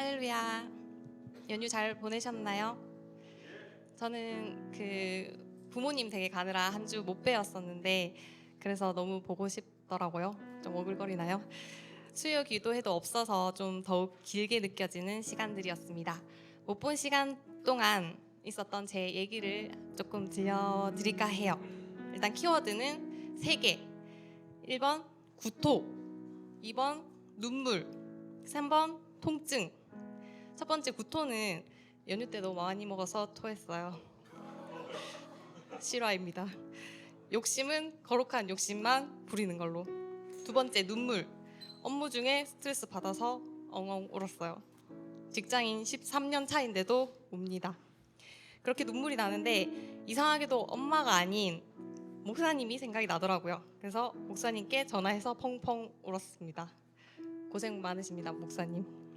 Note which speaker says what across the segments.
Speaker 1: 할렐루야. 연휴 잘 보내셨나요? 저는 부모님 댁에 가느라 한 주 못 뵈었었는데 그래서 너무 보고 싶더라고요. 좀 오글거리나요? 수요 기도회도 없어서 좀 더욱 길게 느껴지는 시간들이었습니다. 못 본 시간 동안 있었던 제 얘기를 조금 들려드릴까 해요. 일단 키워드는 3개. 1번 구토, 2번 눈물, 3번 통증. 첫 번째 구토는 연휴 때 너무 많이 먹어서 토했어요. 실화입니다. 욕심은 거룩한 욕심만 부리는 걸로. 두 번째 눈물. 업무 중에 스트레스 받아서 엉엉 울었어요. 직장인 13년 차인데도 웁니다. 그렇게 눈물이 나는데 이상하게도 엄마가 아닌 목사님이 생각이 나더라고요. 그래서 목사님께 전화해서 펑펑 울었습니다. 고생 많으십니다, 목사님.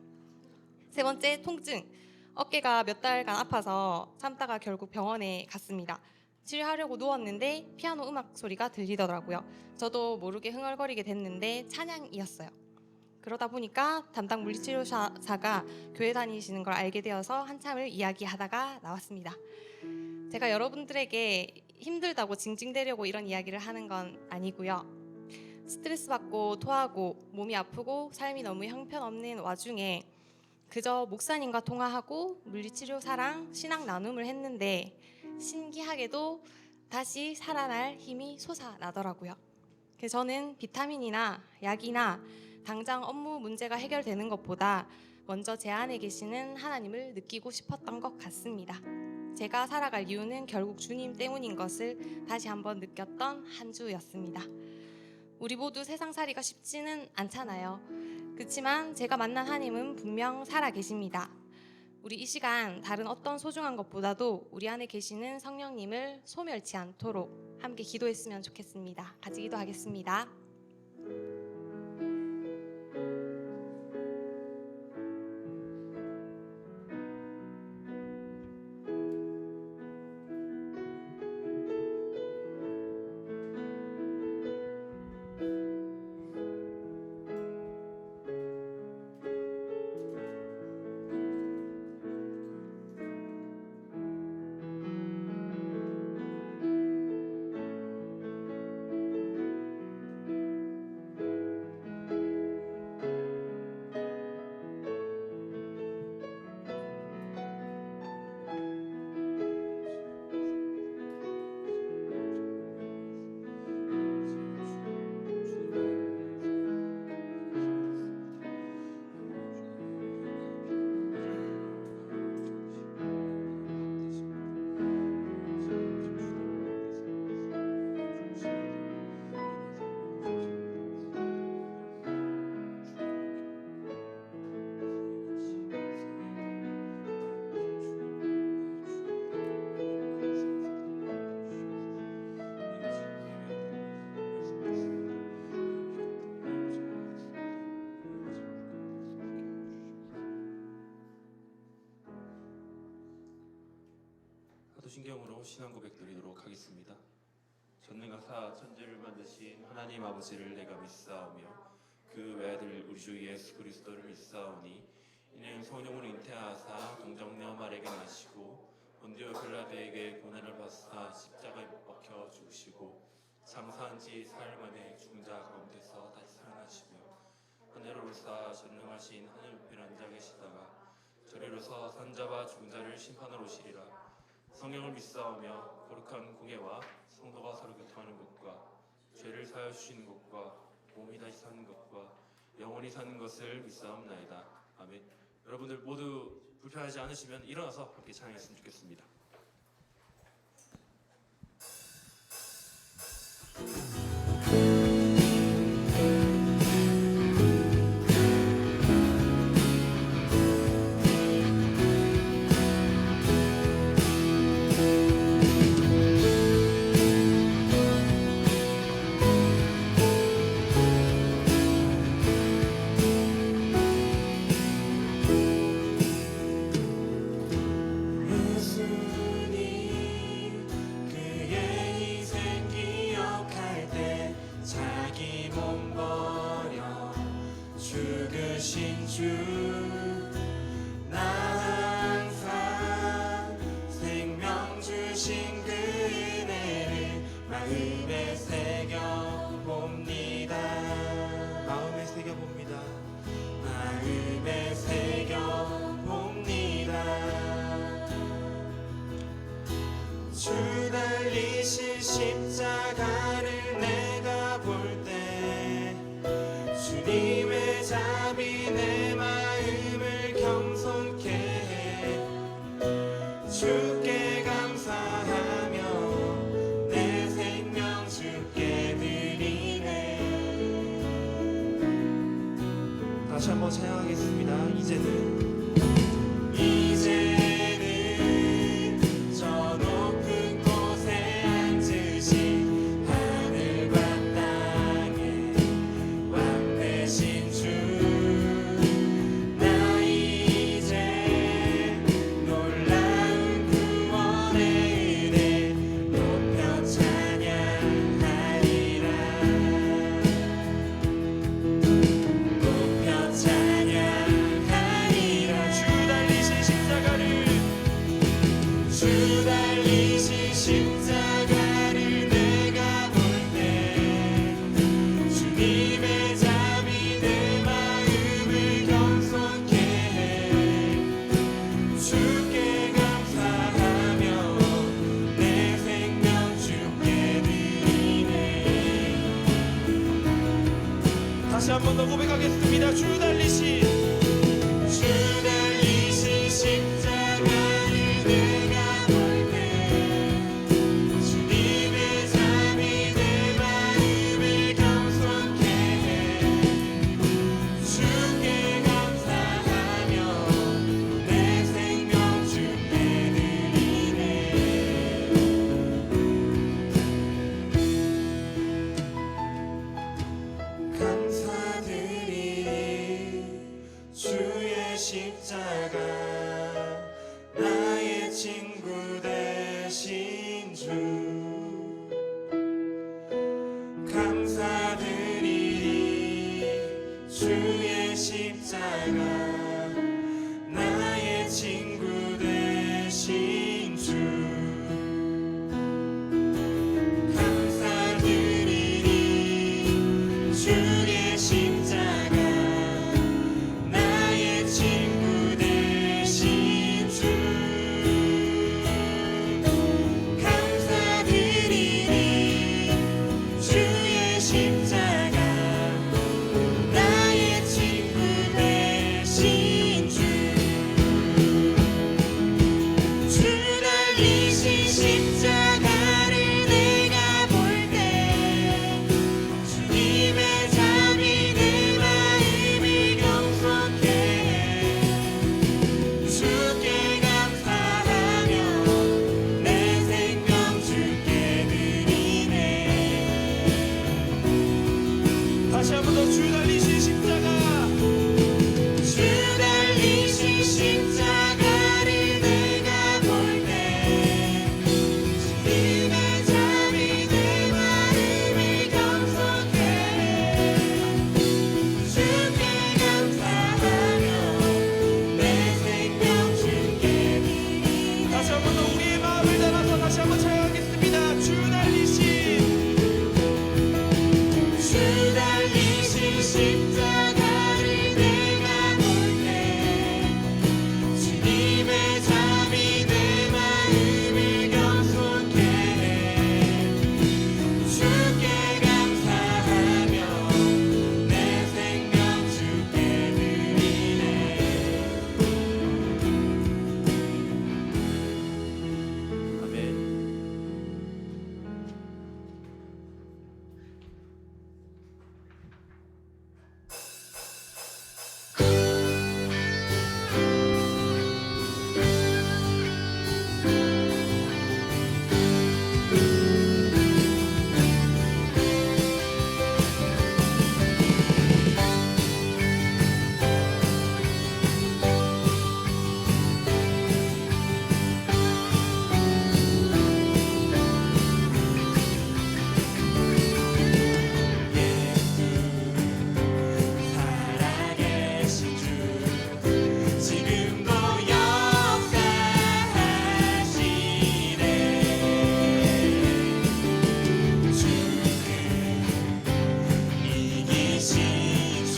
Speaker 1: 세 번째 통증. 어깨가 몇 달간 아파서 참다가 결국 병원에 갔습니다. 치료하려고 누웠는데 피아노 음악 소리가 들리더라고요. 저도 모르게 흥얼거리게 됐는데 찬양이었어요. 그러다 보니까 담당 물리치료사가 교회 다니시는 걸 알게 되어서 한참을 이야기하다가 나왔습니다. 제가 여러분들에게 힘들다고 징징대려고 이런 이야기를 하는 건 아니고요. 스트레스 받고 토하고 몸이 아프고 삶이 너무 형편없는 와중에 그저 목사님과 통화하고 물리치료사랑 신앙 나눔을 했는데 신기하게도 다시 살아날 힘이 솟아나더라고요. 그래서 저는 비타민이나 약이나 당장 업무 문제가 해결되는 것보다 먼저 제 안에 계시는 하나님을 느끼고 싶었던 것 같습니다. 제가 살아갈 이유는 결국 주님 때문인 것을 다시 한번 느꼈던 한 주였습니다. 우리 모두 세상살이가 쉽지는 않잖아요. 그렇지만 제가 만난 하나님은 분명 살아 계십니다. 우리 이 시간 다른 어떤 소중한 것보다도 우리 안에 계시는 성령님을 소멸치 않도록 함께 기도했으면 좋겠습니다. 같이 기도하겠습니다.
Speaker 2: 신경으로 신앙 고백 드리도록 하겠습니다. 전능하사 천지를 만드신 하나님 아버지를 내가 믿사오며 그 외아들 우리 주 예수 그리스도를 믿사오니 이는 성령으로 잉태하사 동정녀 마리아에게 나시고 본디오 빌라도에게 고난을 받사 십자가에 못 박혀 죽으시고 장사한 지 사흘 만에 죽은 자 가운데서 다시 살아나시며 하늘을 오르사 전능하신 하늘 우편에 앉아 계시다가 저리로서 산자와 죽은 자를 심판하러 오시리라. 성령을 믿사오며 거룩한 공예와 성도가 서로 교통하는 것과 죄를 사하여 주시는 것과 몸이 다시 사는 것과 영원히 사는 것을 믿사옵나이다. 아멘. 여러분들 모두 불편하지 않으시면 일어나서 함께 찬양했으면 좋겠습니다.
Speaker 3: 죽으신 주
Speaker 2: 같이 한번 찬양하겠습니다. 이제는 저 높은 곳에 앉으신 하늘과 땅의 왕 되신 주, 나 이제 놀라운 구원의 은혜 높여 찬양하리라. 높여 찬양하리라. 주 달리신 십자가를 내가 볼 때 주님의 잠이 내 마음을 겸손케 해. 주께 감사하며 내 생명 주께 드리네. 다시 한 번 더 고백하겠습니다. 주 달리신 십자가를 내가 볼 때 주님의 잠이 내 마음을 겸손케 해. 주께 감사하며 내 생명 주께 드리네. 감사드리니 주의 십자가 나의 친구 되신 주. 감사드리니 주의 십자가 나의 친구 되신 주. 감사드리니 주의 십자가 나의 친구 되신 주. 감사드리니 주의 십자가 나의 친구 되신 주. 주 달리신 십자가를 내가 볼 때 주님의 잠이 내 마음을 겸손케 해. 주께 감사하며 내 생명 주께 드리네. 다시 한 번 더 주 달리신 십자가. 주 달리신 십자가를 내가 볼 때 주님의 잠이 내 마음을 겸손케 해. 주께 감사하며 내 생명 주께 드리네. 다시 한 번 더 우리의 마음을 담아서 다시 한번 찬양하겠습니다. 주 달리신 십자가를 내가 볼 때 주님의 잠이 내 마음을 겸손케 해. 주께 감사하며 내 생명 주께 드리네. 아멘. 살아계신 주, 지금도 역사하시네. 주는 이기신 주,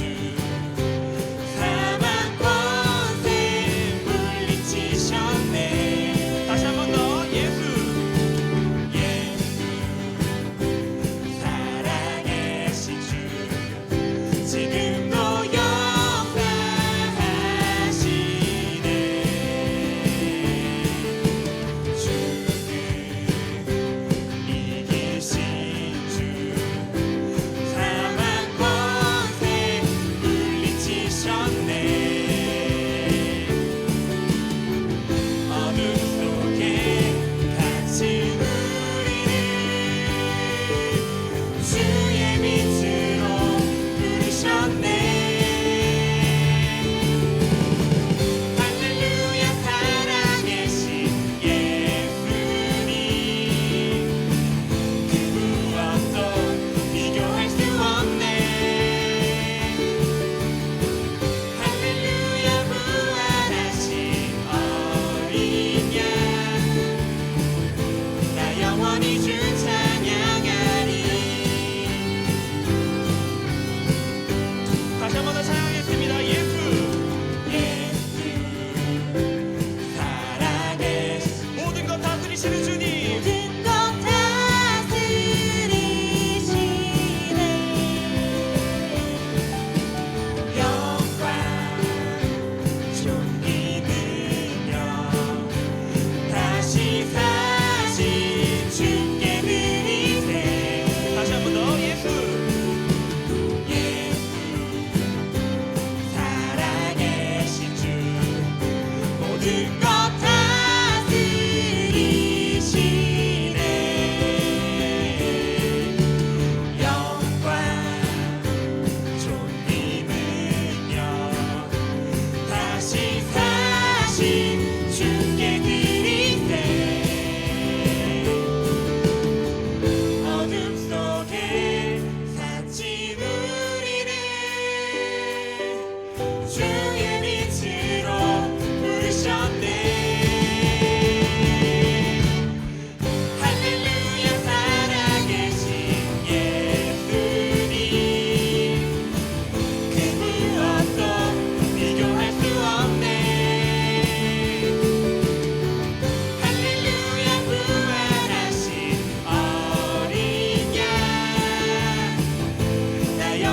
Speaker 2: 사망 권세 물리치셨네. 다시 한 번 더. 예수 살아계신 주, 지금도 역사하시네. 주는 이기신 주, 사망 권세 물리치셨네.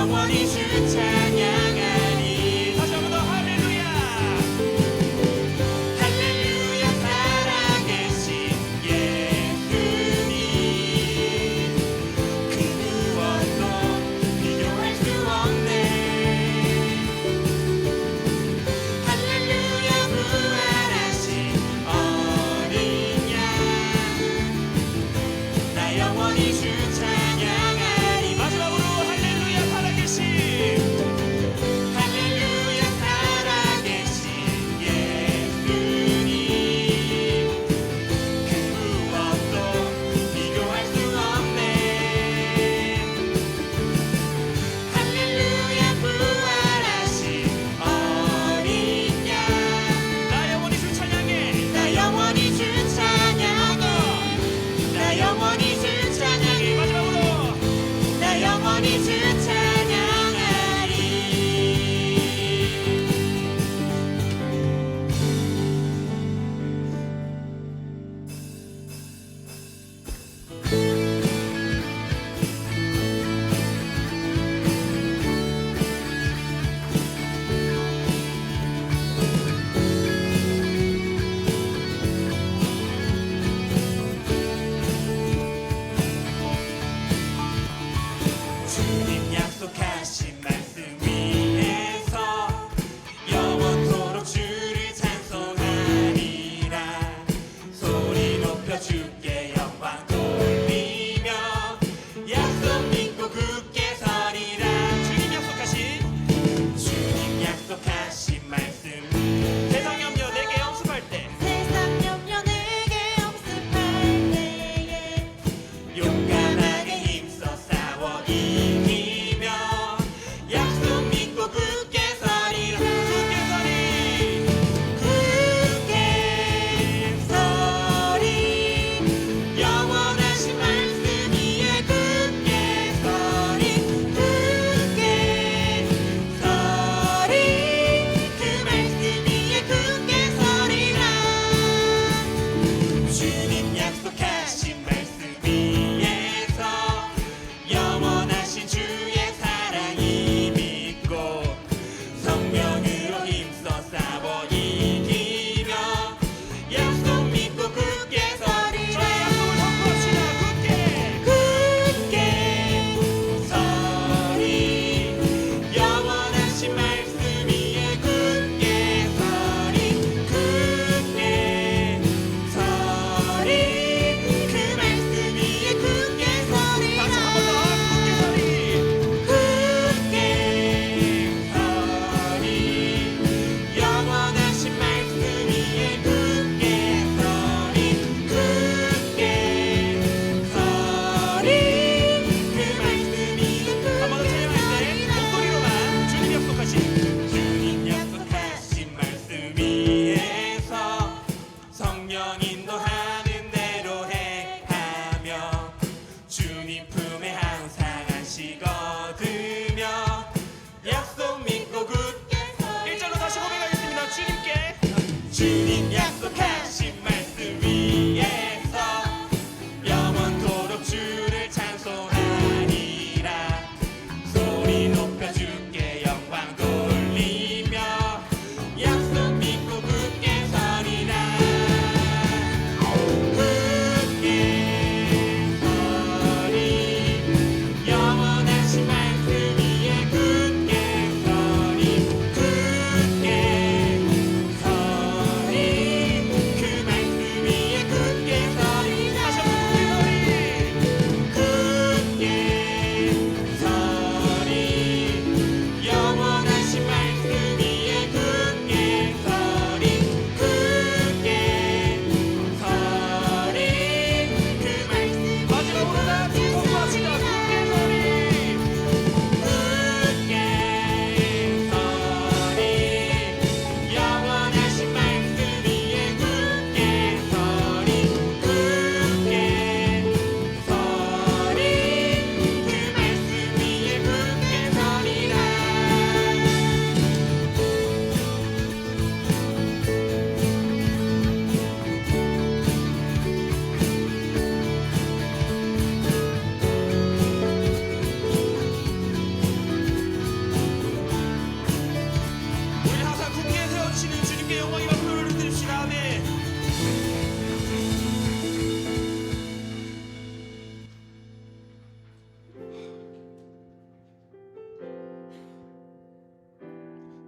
Speaker 2: 영원히 주 찬양하리. 다시 한번 더 할렐루야. 할렐루야 살아계신 예수님, 그 무엇도 비교할 수 없네. 할렐루야 부활하신 어린 양, 나 영원히 주 찬양하리. 마지막으로 할렐루야 살아계신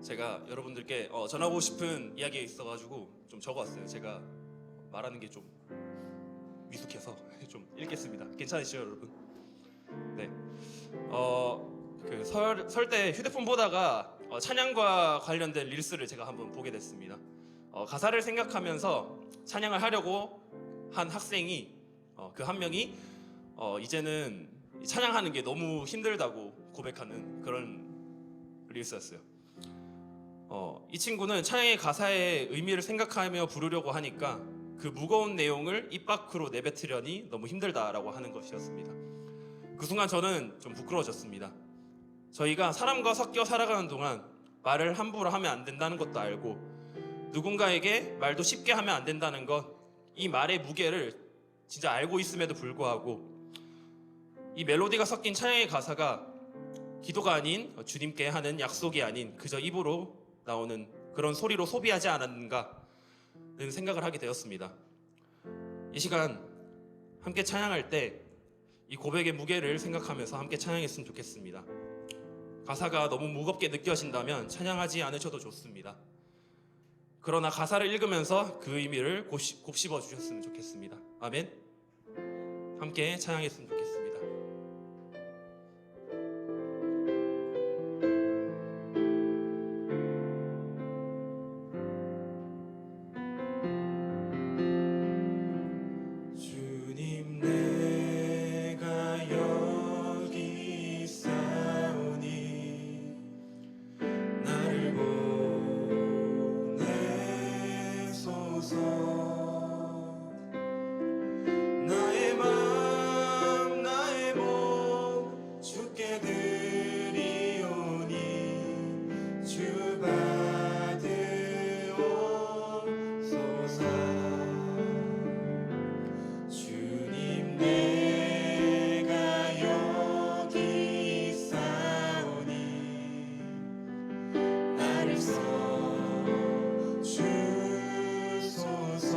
Speaker 2: 제가 여러분들께 전하고 싶은 이야기가 있어가지고 좀 적어왔어요. 제가 말하는 게 좀 미숙해서 좀 읽겠습니다. 괜찮으시죠, 여러분? 네. 그 설 때 휴대폰 보다가 찬양과 관련된 릴스를 제가 한번 보게 됐습니다. 가사를 생각하면서 찬양을 하려고 한 학생이 그 한 명이 이제는 찬양하는 게 너무 힘들다고 고백하는 그런 릴스였어요. 이 친구는 찬양의 가사의 의미를 생각하며 부르려고 하니까 그 무거운 내용을 입 밖으로 내뱉으려니 너무 힘들다라고 하는 것이었습니다. 그 순간 저는 좀 부끄러워졌습니다. 저희가 사람과 섞여 살아가는 동안 말을 함부로 하면 안 된다는 것도 알고 누군가에게 말도 쉽게 하면 안 된다는 것, 이 말의 무게를 진짜 알고 있음에도 불구하고 이 멜로디가 섞인 찬양의 가사가 기도가 아닌 주님께 하는 약속이 아닌 그저 입으로 나오는 그런 소리로 소비하지 않았는가는 생각을 하게 되었습니다. 이 시간 함께 찬양할 때 이 고백의 무게를 생각하면서 함께 찬양했으면 좋겠습니다. 가사가 너무 무겁게 느껴진다면 찬양하지 않으셔도 좋습니다. 그러나 가사를 읽으면서 그 의미를 곱씹어 주셨으면 좋겠습니다. 아멘. 함께 찬양했으면 좋겠습니다. 주님 내가 여기 있사오니 나를 보내소서. 나의 맘 나의 몸 주께 드리오니 주 받으옵소서. 주님 내가 여기 있사오니 나를 써 주소서.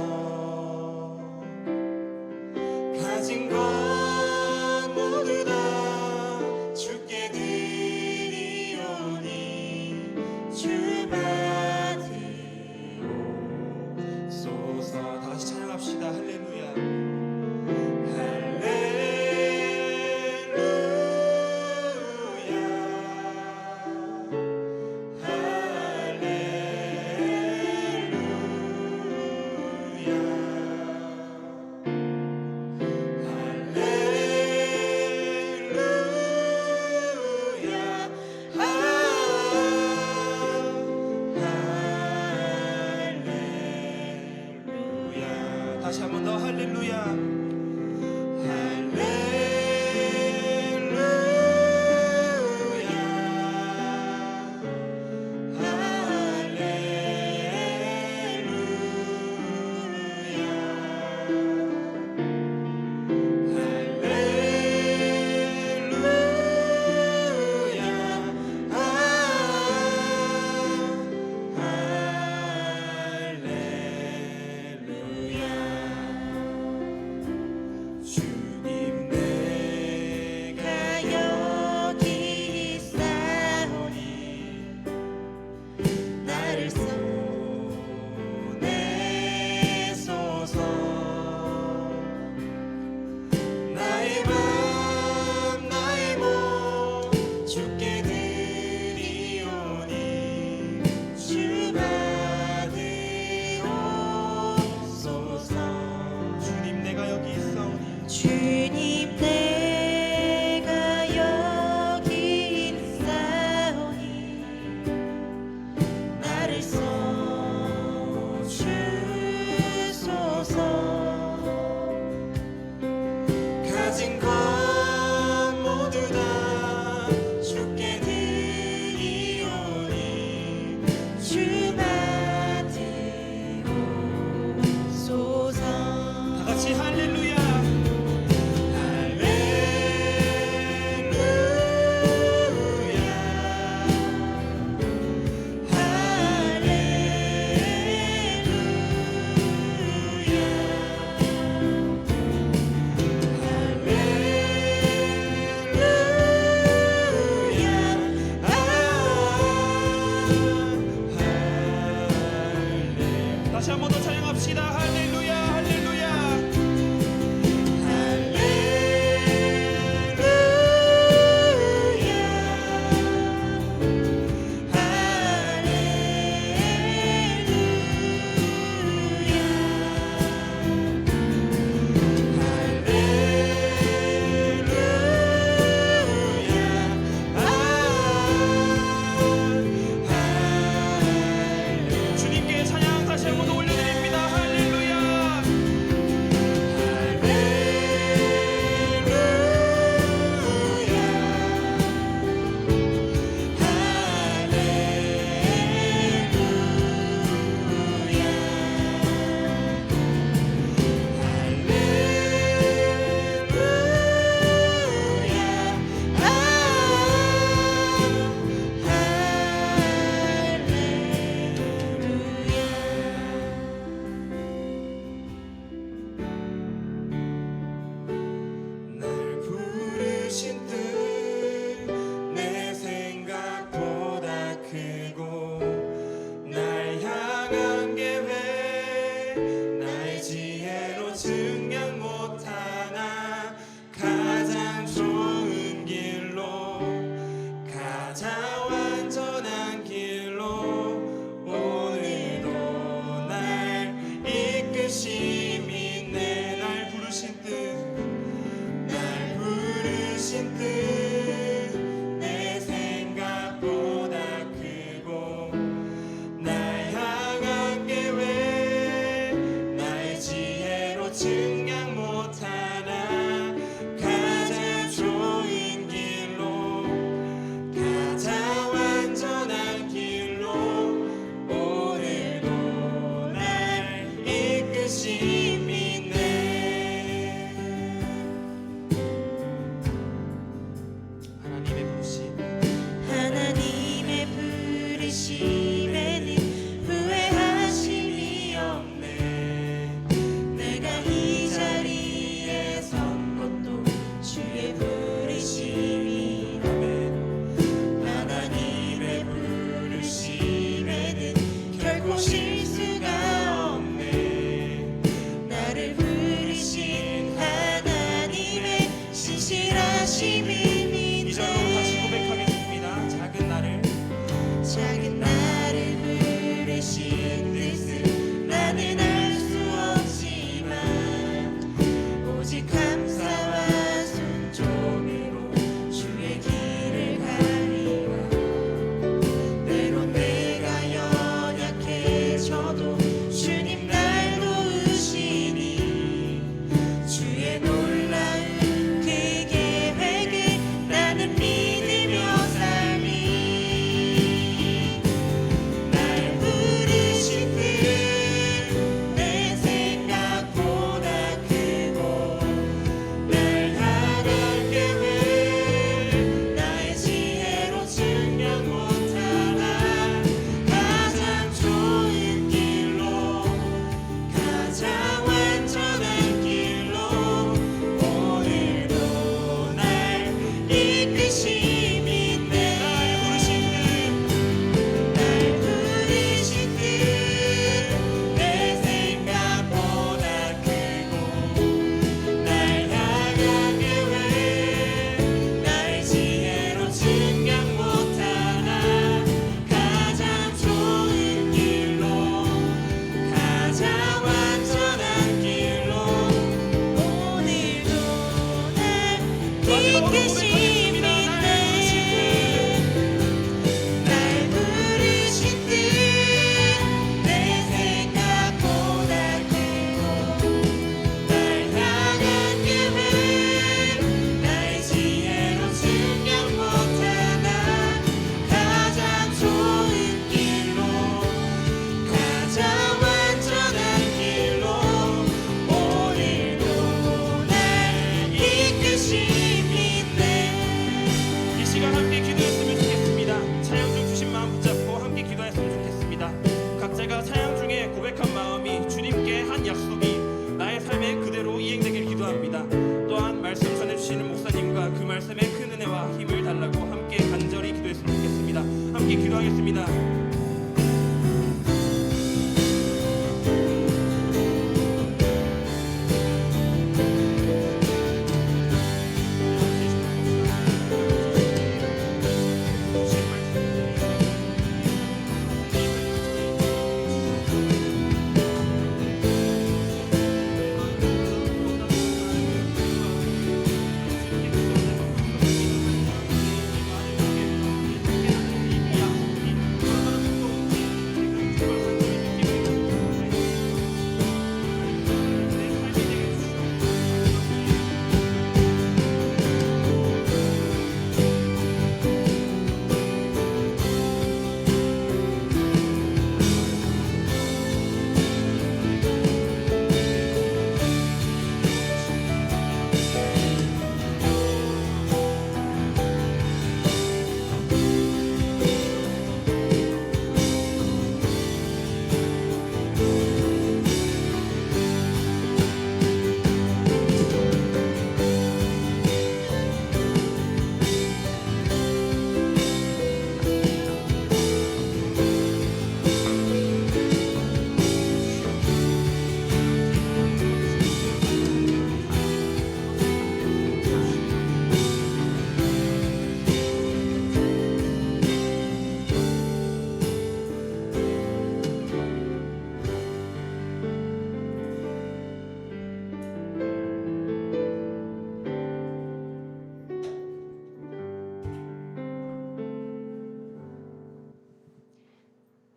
Speaker 2: 함께 기도하겠습니다.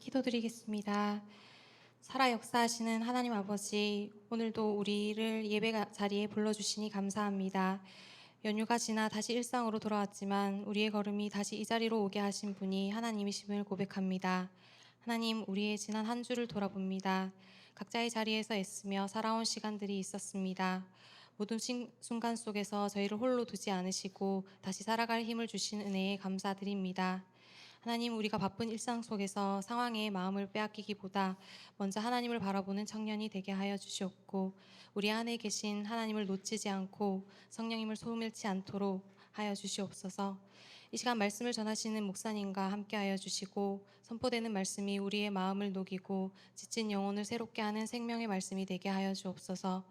Speaker 1: 기도드리겠습니다. 살아 역사하시는 하나님 아버지, 오늘도 우리를 예배 자리에 불러주시니 감사합니다. 연휴가 지나 다시 일상으로 돌아왔지만 우리의 걸음이 다시 이 자리로 오게 하신 분이 하나님이심을 고백합니다. 하나님, 우리의 지난 한 주를 돌아봅니다. 각자의 자리에서 애쓰며 살아온 시간들이 있었습니다. 모든 순간 속에서 저희를 홀로 두지 않으시고 다시 살아갈 힘을 주신 은혜에 감사드립니다. 하나님, 우리가 바쁜 일상 속에서 상황에 마음을 빼앗기기보다 먼저 하나님을 바라보는 청년이 되게 하여 주시옵고, 우리 안에 계신 하나님을 놓치지 않고 성령님을 소멸치 않도록 하여 주시옵소서. 이 시간 말씀을 전하시는 목사님과 함께 하여 주시고, 선포되는 말씀이 우리의 마음을 녹이고 지친 영혼을 새롭게 하는 생명의 말씀이 되게 하여 주옵소서.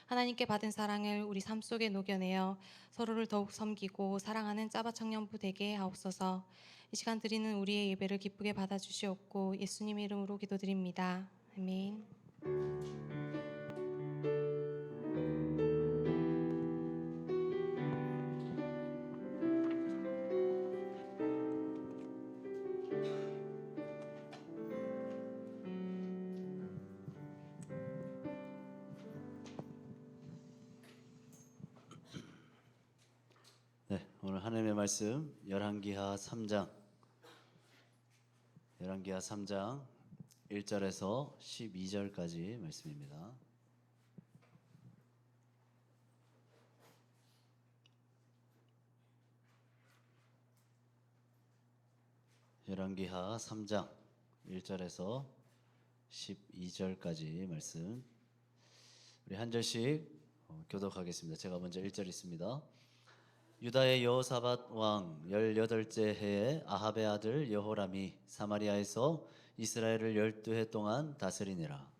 Speaker 1: 하나님께 받은 사랑을 우리 삶 속에 녹여내어 서로를 더욱 섬기고 사랑하는 짜바 청년부 되게 하옵소서. 이 시간 드리는 우리의 예배를 기쁘게 받아주시옵고 예수님 이름으로 기도드립니다. 아멘.
Speaker 3: 네, 오늘 하나님의 말씀 열왕기하 3장 1절에서 12절까지 말씀입니다. 열왕기하 3장 1절에서 12절까지 말씀 우리 한 절씩 교독하겠습니다. 제가 먼저 1절 있습니다. 유다의 여호사밧 왕 18째 해에 아합의 아들 여호람이 사마리아에서 이스라엘을 12해 동안 다스리니라.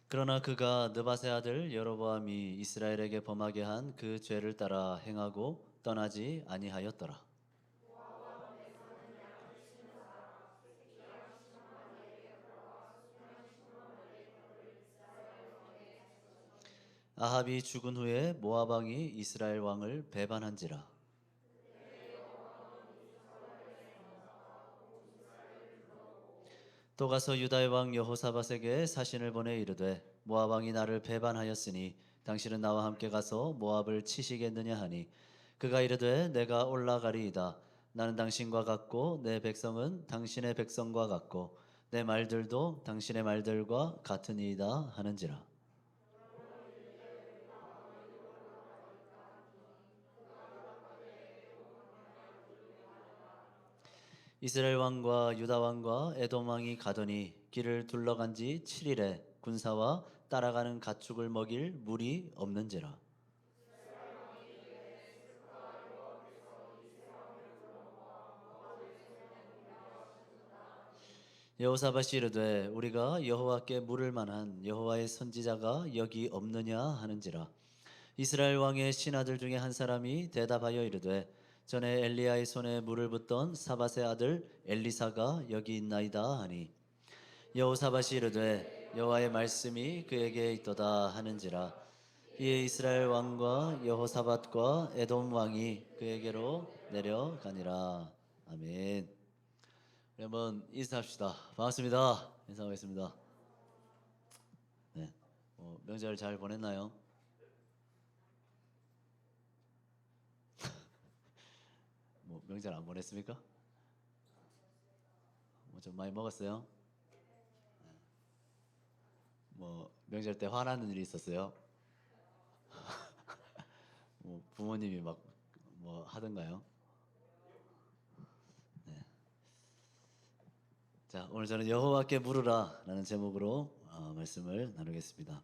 Speaker 3: 그러나 그가 느밧의 아들 여로보암이 이스라엘에게 범하게 한 그 죄를 따라 행하고 떠나지 아니하였더라. 아합이 죽은 후에 모압 왕이 이스라엘 왕을 배반한지라. 또 가서 유다의 왕 여호사밧에게 사신을 보내 이르되 모압 왕이 나를 배반하였으니 당신은 나와 함께 가서 모압을 치시겠느냐 하니 그가 이르되 내가 올라가리이다. 나는 당신과 같고 내 백성은 당신의 백성과 같고 내 말들도 당신의 말들과 같으니이다 하는지라. 이스라엘 왕과 유다 왕과 에돔 왕이 가더니 길을 둘러간 지 7일에 군사와 따라가는 가축을 먹일 물이 없는지라. 여호사밧이 이르되 우리가 여호와께 물을 만한 여호와의 선지자가 여기 없느냐 하는지라. 이스라엘 왕의 신하들 중에 한 사람이 대답하여 이르되 전에 엘리야의 손에 물을 붓던 사밧의 아들 엘리사가 여기 있나이다 하니 여호사밧이 이르되 여호와의 말씀이 그에게 있도다 하는지라. 이에 이스라엘 왕과 여호사밧과 에돔 왕이 그에게로 내려가니라. 아멘. 우리 한번 인사합시다. 반갑습니다. 인사하겠습니다. 네, 명절 잘 보냈나요? 명절 안 보냈습니까? 좀 많이 먹었어요? 명절 때 화나는 일이 있었어요? 부모님이 막 하던가요? 네. 자, 오늘 저는 여호와께 물으라라는 제목으로 말씀을 나누겠습니다.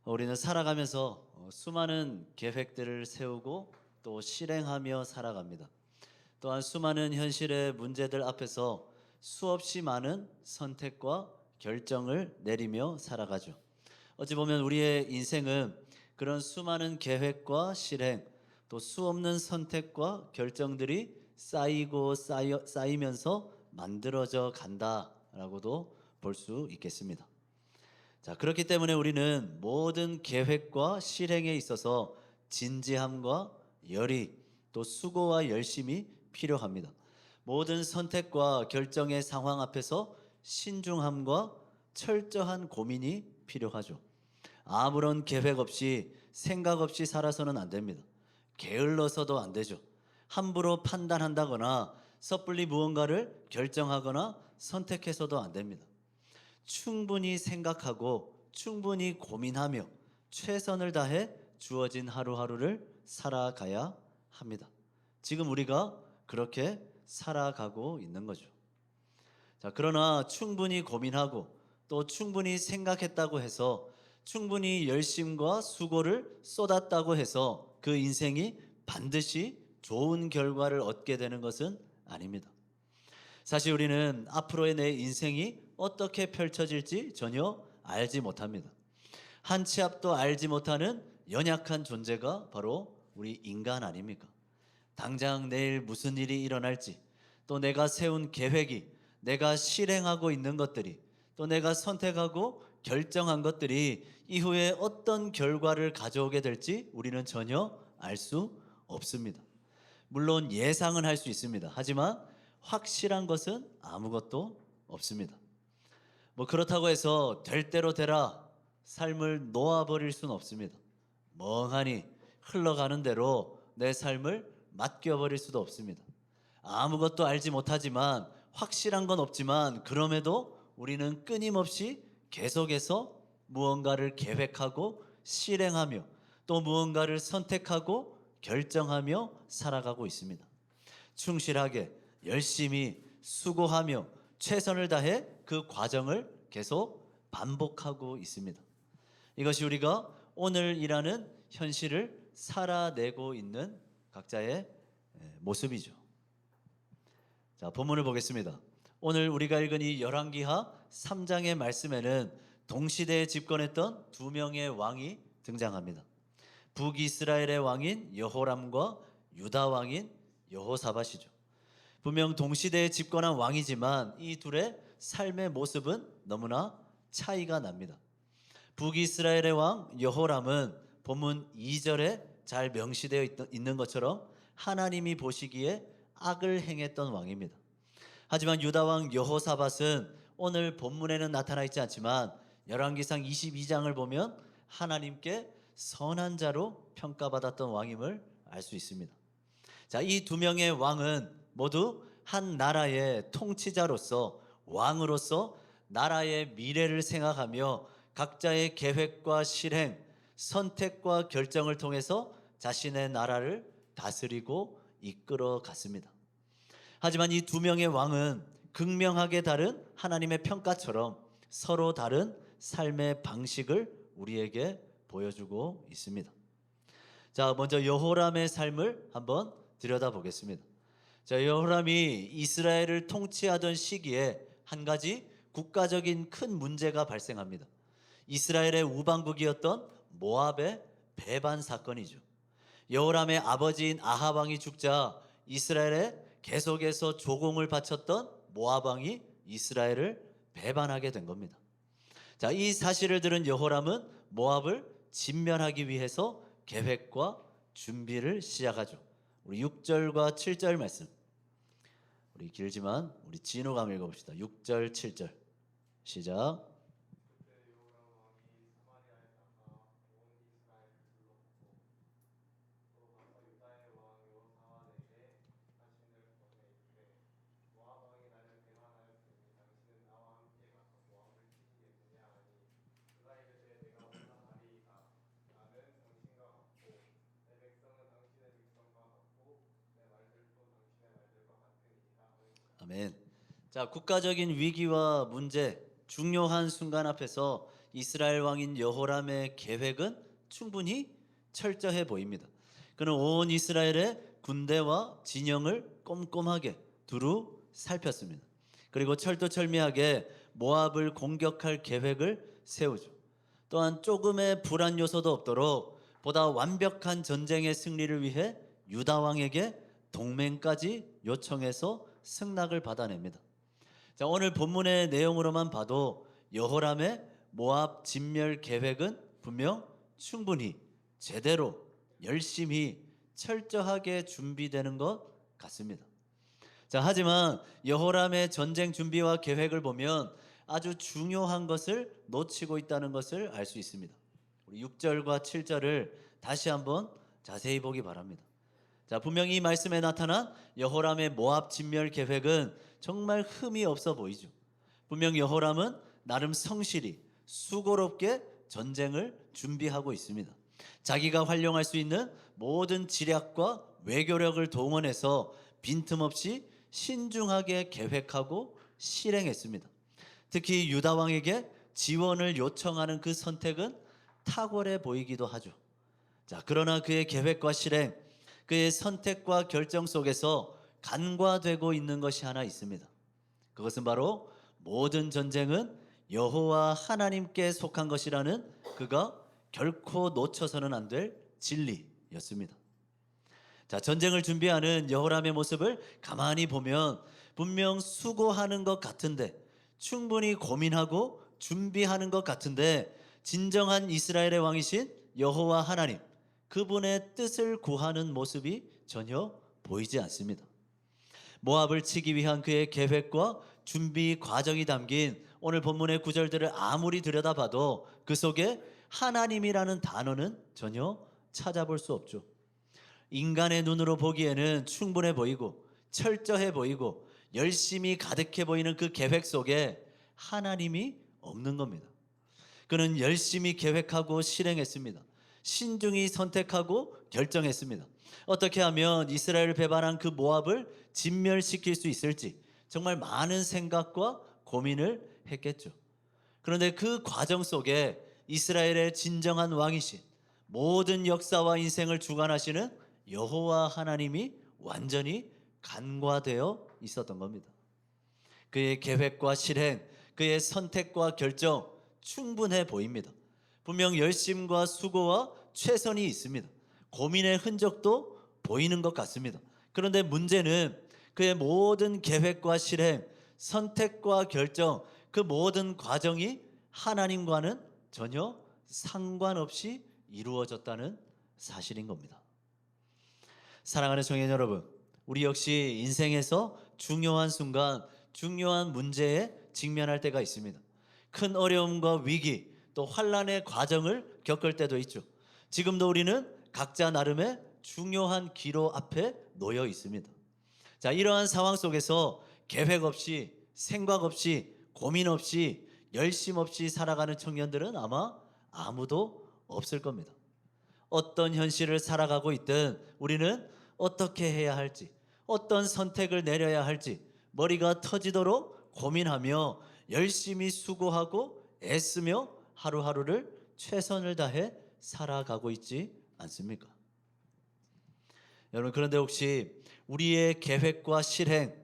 Speaker 3: 우리는 살아가면서 수많은 계획들을 세우고 또 실행하며 살아갑니다. 또한 수많은 현실의 문제들 앞에서 수없이 많은 선택과 결정을 내리며 살아가죠. 어찌 보면 우리의 인생은 그런 수많은 계획과 실행, 또 수없는 선택과 결정들이 쌓이면서 만들어져 간다라고도 볼 수 있겠습니다. 자, 그렇기 때문에 우리는 모든 계획과 실행에 있어서 진지함과 열의, 또 수고와 열심이 필요합니다. 모든 선택과 결정의 상황 앞에서 신중함과 철저한 고민이 필요하죠. 아무런 계획 없이 생각 없이 살아서는 안 됩니다. 게을러서도 안 되죠. 함부로 판단한다거나 섣불리 무언가를 결정하거나 선택해서도 안 됩니다. 충분히 생각하고 충분히 고민하며 최선을 다해 주어진 하루하루를 살아가야 합니다. 지금 우리가 그렇게 살아가고 있는 거죠. 자, 그러나 충분히 고민하고 또 충분히 생각했다고 해서 충분히 열심과 수고를 쏟았다고 해서 그 인생이 반드시 좋은 결과를 얻게 되는 것은 아닙니다. 사실 우리는 앞으로의 내 인생이 어떻게 펼쳐질지 전혀 알지 못합니다. 한 치 앞도 알지 못하는 연약한 존재가 바로 우리 인간 아닙니까? 당장 내일 무슨 일이 일어날지, 또 내가 세운 계획이, 내가 실행하고 있는 것들이, 또 내가 선택하고 결정한 것들이 이후에 어떤 결과를 가져오게 될지 우리는 전혀 알 수 없습니다. 물론 예상은 할 수 있습니다. 하지만 확실한 것은 아무것도 없습니다. 그렇다고 해서 될 대로 되라 삶을 놓아버릴 수는 없습니다. 멍하니 흘러가는 대로 내 삶을 맡겨버릴 수도 없습니다. 아무것도 알지 못하지만 확실한 건 없지만 그럼에도 우리는 끊임없이 계속해서 무언가를 계획하고 실행하며 또 무언가를 선택하고 결정하며 살아가고 있습니다. 충실하게 열심히 수고하며 최선을 다해 그 과정을 계속 반복하고 있습니다. 이것이 우리가 오늘이라는 현실을 살아내고 있는 각자의 모습이죠. 자, 본문을 보겠습니다. 오늘 우리가 읽은 이 열왕기하 3장의 말씀에는 동시대에 집권했던 두 명의 왕이 등장합니다. 북이스라엘의 왕인 여호람과 유다 왕인 여호사밧이죠. 분명 동시대에 집권한 왕이지만 이 둘의 삶의 모습은 너무나 차이가 납니다. 북이스라엘의 왕 여호람은 본문 2절에 잘 명시되어 있는 것처럼 하나님이 보시기에 악을 행했던 왕입니다. 하지만 유다 왕 여호사밧은 오늘 본문에는 나타나 있지 않지만 열왕기상 22장을 보면 하나님께 선한 자로 평가받았던 왕임을 알 수 있습니다. 자, 이 두 명의 왕은 모두 한 나라의 통치자로서 왕으로서 나라의 미래를 생각하며 각자의 계획과 실행, 선택과 결정을 통해서 자신의 나라를 다스리고 이끌어 갔습니다. 하지만 이 두 명의 왕은 극명하게 다른 하나님의 평가처럼 서로 다른 삶의 방식을 우리에게 보여주고 있습니다. 자, 먼저 여호람의 삶을 한번 들여다보겠습니다. 자, 여호람이 이스라엘을 통치하던 시기에 한 가지 국가적인 큰 문제가 발생합니다. 이스라엘의 우방국이었던 모압의 배반 사건이죠. 여호람의 아버지인 아합 왕이 죽자 이스라엘에 계속해서 조공을 바쳤던 모압 왕이 이스라엘을 배반하게 된 겁니다. 자, 이 사실을 들은 여호람은 모압을 진멸하기 위해서 계획과 준비를 시작하죠. 우리 6절과 7절 말씀. 우리 길지만 우리 진호가 한번 읽어봅시다. 6절 7절 시작. 아멘. 자, 국가적인 위기와 문제, 중요한 순간 앞에서 이스라엘 왕인 여호람의 계획은 충분히 철저해 보입니다. 그는 온 이스라엘의 군대와 진영을 꼼꼼하게 두루 살폈습니다. 그리고 철두철미하게 모압을 공격할 계획을 세우죠. 또한 조금의 불안 요소도 없도록 보다 완벽한 전쟁의 승리를 위해 유다 왕에게 동맹까지 요청해서 승낙을 받아냅니다. 자, 오늘 본문의 내용으로만 봐도 여호람의 모압 진멸 계획은 분명 충분히 제대로 열심히 철저하게 준비되는 것 같습니다. 자, 하지만 여호람의 전쟁 준비와 계획을 보면 아주 중요한 것을 놓치고 있다는 것을 알 수 있습니다. 우리 6절과 7절을 다시 한번 자세히 보기 바랍니다. 자, 분명히 이 말씀에 나타난 여호람의 모압 진멸 계획은 정말 흠이 없어 보이죠. 분명 여호람은 나름 성실히 수고롭게 전쟁을 준비하고 있습니다. 자기가 활용할 수 있는 모든 지략과 외교력을 동원해서 빈틈없이 신중하게 계획하고 실행했습니다. 특히 유다 왕에게 지원을 요청하는 그 선택은 탁월해 보이기도 하죠. 자, 그러나 그의 계획과 실행, 그의 선택과 결정 속에서 간과되고 있는 것이 하나 있습니다. 그것은 바로 모든 전쟁은 여호와 하나님께 속한 것이라는 그가 결코 놓쳐서는 안 될 진리였습니다. 자, 전쟁을 준비하는 여호람의 모습을 가만히 보면 분명 수고하는 것 같은데, 충분히 고민하고 준비하는 것 같은데, 진정한 이스라엘의 왕이신 여호와 하나님, 그분의 뜻을 구하는 모습이 전혀 보이지 않습니다. 모압을 치기 위한 그의 계획과 준비 과정이 담긴 오늘 본문의 구절들을 아무리 들여다봐도 그 속에 하나님이라는 단어는 전혀 찾아볼 수 없죠. 인간의 눈으로 보기에는 충분해 보이고 철저해 보이고 열심히 가득해 보이는 그 계획 속에 하나님이 없는 겁니다. 그는 열심히 계획하고 실행했습니다. 신중히 선택하고 결정했습니다. 어떻게 하면 이스라엘을 배반한 그 모압을 진멸시킬 수 있을지 정말 많은 생각과 고민을 했겠죠. 그런데 그 과정 속에 이스라엘의 진정한 왕이신, 모든 역사와 인생을 주관하시는 여호와 하나님이 완전히 간과되어 있었던 겁니다. 그의 계획과 실행, 그의 선택과 결정 충분해 보입니다. 분명 열심과 수고와 최선이 있습니다. 고민의 흔적도 보이는 것 같습니다. 그런데 문제는 그의 모든 계획과 실행, 선택과 결정, 그 모든 과정이 하나님과는 전혀 상관없이 이루어졌다는 사실인 겁니다. 사랑하는 성인 여러분, 우리 역시 인생에서 중요한 순간, 중요한 문제에 직면할 때가 있습니다. 큰 어려움과 위기, 또 환난의 과정을 겪을 때도 있죠. 지금도 우리는 각자 나름의 중요한 기로 앞에 놓여 있습니다. 자, 이러한 상황 속에서 계획 없이, 생각 없이, 고민 없이, 열심 없이 살아가는 청년들은 아마 아무도 없을 겁니다. 어떤 현실을 살아가고 있든 우리는 어떻게 해야 할지, 어떤 선택을 내려야 할지 머리가 터지도록 고민하며 열심히 수고하고 애쓰며 하루하루를 최선을 다해 살아가고 있지 않습니까? 여러분, 그런데 혹시 우리의 계획과 실행,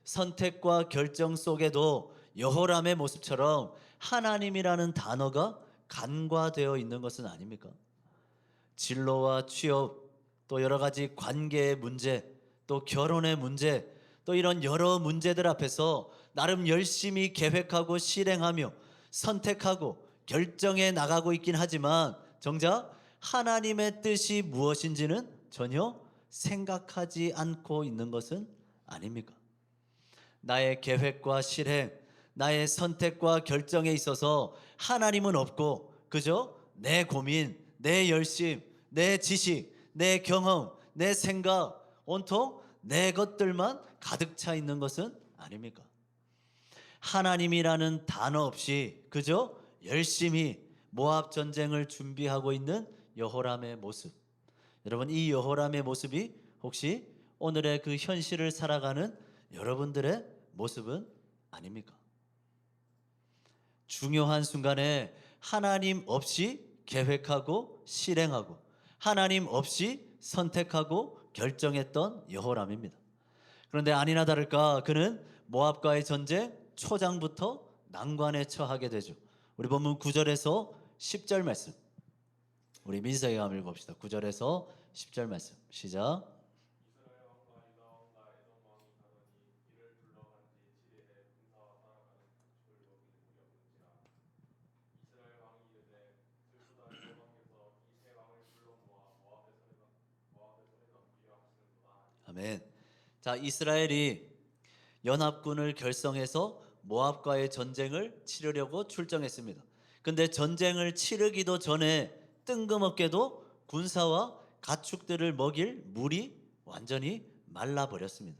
Speaker 3: 선택과 결정 속에도 여호람의 모습처럼 하나님이라는 단어가 간과되어 있는 것은 아닙니까? 진로와 취업, 또 여러 가지 관계의 문제, 또 결혼의 문제, 또 이런 여러 문제들 앞에서 나름 열심히 계획하고 실행하며 선택하고 결정해 나가고 있긴 하지만 정작 하나님의 뜻이 무엇인지는 전혀 생각하지 않고 있는 것은 아닙니까? 나의 계획과 실행, 나의 선택과 결정에 있어서 하나님은 없고 그저 내 고민, 내 열심, 내 지식, 내 경험, 내 생각, 온통 내 것들만 가득 차 있는 것은 아닙니까? 하나님이라는 단어 없이 그저 열심히 모압 전쟁을 준비하고 있는 여호람의 모습. 여러분, 이 여호람의 모습이 혹시 오늘의 그 현실을 살아가는 여러분들의 모습은 아닙니까? 중요한 순간에 하나님 없이 계획하고 실행하고 하나님 없이 선택하고 결정했던 여호람입니다. 그런데 아니나 다를까 그는 모압과의 전쟁 초장부터 난관에 처하게 되죠. 우리 본문 9절에서 10절 말씀, 우리 민서기가 한번 읽어봅시다. 9절에서 10절 말씀 시작. 아멘. 자, 이스라엘이 연합군을 결성해서 모압과의 전쟁을 치르려고 출정했습니다. 근데 전쟁을 치르기도 전에 뜬금없게도 군사와 가축들을 먹일 물이 완전히 말라버렸습니다.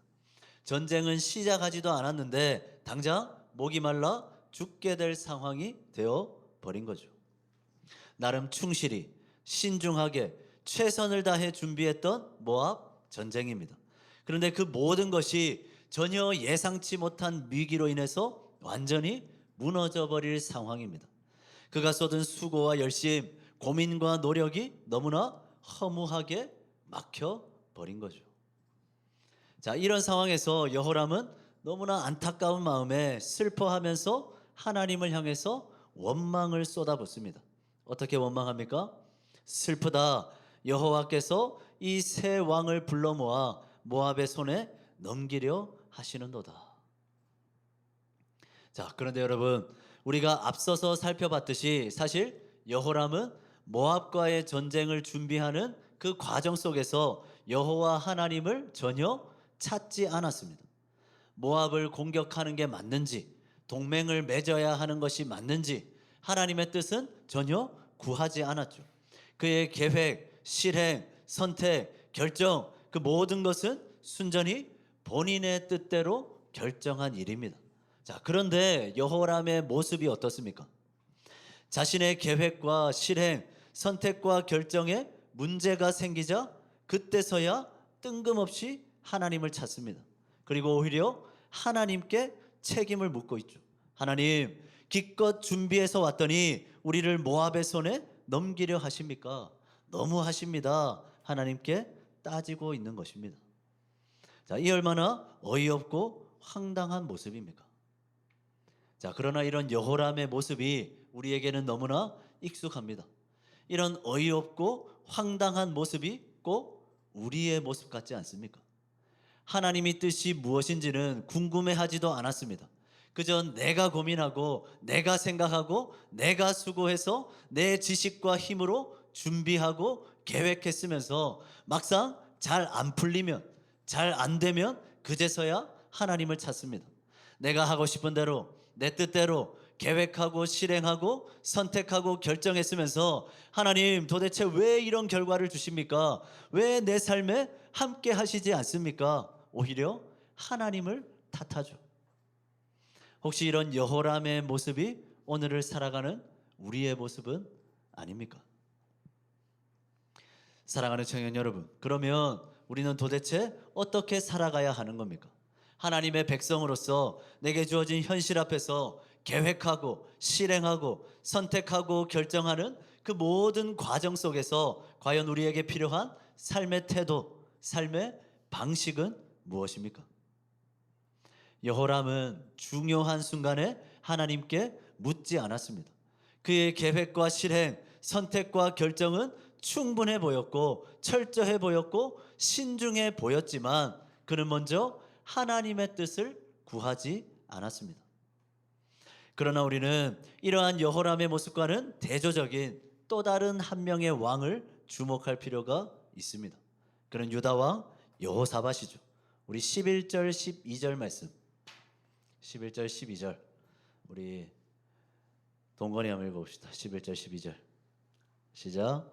Speaker 3: 전쟁은 시작하지도 않았는데 당장 목이 말라 죽게 될 상황이 되어 버린 거죠. 나름 충실히 신중하게 최선을 다해 준비했던 모압 전쟁입니다. 그런데 그 모든 것이 전혀 예상치 못한 위기로 인해서 완전히 무너져 버릴 상황입니다. 그가 쏟은 수고와 열심, 고민과 노력이 너무나 허무하게 막혀 버린 거죠. 자, 이런 상황에서 여호람은 너무나 안타까운 마음에 슬퍼하면서 하나님을 향해서 원망을 쏟아붓습니다. 어떻게 원망합니까? 슬프다. 여호와께서 이 세 왕을 불러 모아 모압의 손에 넘기려 하시는도다. 자, 그런데 여러분, 우리가 앞서서 살펴봤듯이 사실 여호람은 모압과의 전쟁을 준비하는 그 과정 속에서 여호와 하나님을 전혀 찾지 않았습니다. 모압을 공격하는 게 맞는지, 동맹을 맺어야 하는 것이 맞는지 하나님의 뜻은 전혀 구하지 않았죠. 그의 계획, 실행, 선택, 결정, 그 모든 것은 순전히 본인의 뜻대로 결정한 일입니다. 자, 그런데 여호람의 모습이 어떻습니까? 자신의 계획과 실행, 선택과 결정에 문제가 생기자 그때서야 뜬금없이 하나님을 찾습니다. 그리고 오히려 하나님께 책임을 묻고 있죠. 하나님, 기껏 준비해서 왔더니 우리를 모압의 손에 넘기려 하십니까? 너무 하십니다. 하나님께 따지고 있는 것입니다. 자, 이 얼마나 어이없고 황당한 모습입니까? 자, 그러나 이런 여호람의 모습이 우리에게는 너무나 익숙합니다. 이런 어이없고 황당한 모습이 꼭 우리의 모습 같지 않습니까? 하나님의 뜻이 무엇인지는 궁금해하지도 않았습니다. 그저 내가 고민하고 내가 생각하고 내가 수고해서 내 지식과 힘으로 준비하고 계획했으면서 막상 잘 안 풀리면, 잘 안 되면 그제서야 하나님을 찾습니다. 내가 하고 싶은 대로 내 뜻대로 계획하고 실행하고 선택하고 결정했으면서 하나님, 도대체 왜 이런 결과를 주십니까? 왜 내 삶에 함께 하시지 않습니까? 오히려 하나님을 탓하죠. 혹시 이런 여호람의 모습이 오늘을 살아가는 우리의 모습은 아닙니까? 사랑하는 청년 여러분, 그러면 우리는 도대체 어떻게 살아가야 하는 겁니까? 하나님의 백성으로서 내게 주어진 현실 앞에서 계획하고 실행하고 선택하고 결정하는 그 모든 과정 속에서 과연 우리에게 필요한 삶의 태도, 삶의 방식은 무엇입니까? 여호람은 중요한 순간에 하나님께 묻지 않았습니다. 그의 계획과 실행, 선택과 결정은 충분해 보였고 철저해 보였고 신중해 보였지만 그는 먼저 하나님의 뜻을 구하지 않았습니다. 그러나 우리는 이러한 여호람의 모습과는 대조적인 또 다른 한 명의 왕을 주목할 필요가 있습니다. 그는 유다 왕 여호사밧이죠. 우리 11절 12절 말씀 11절 12절 우리 동건이 한번 읽어봅시다. 11절 12절 시작.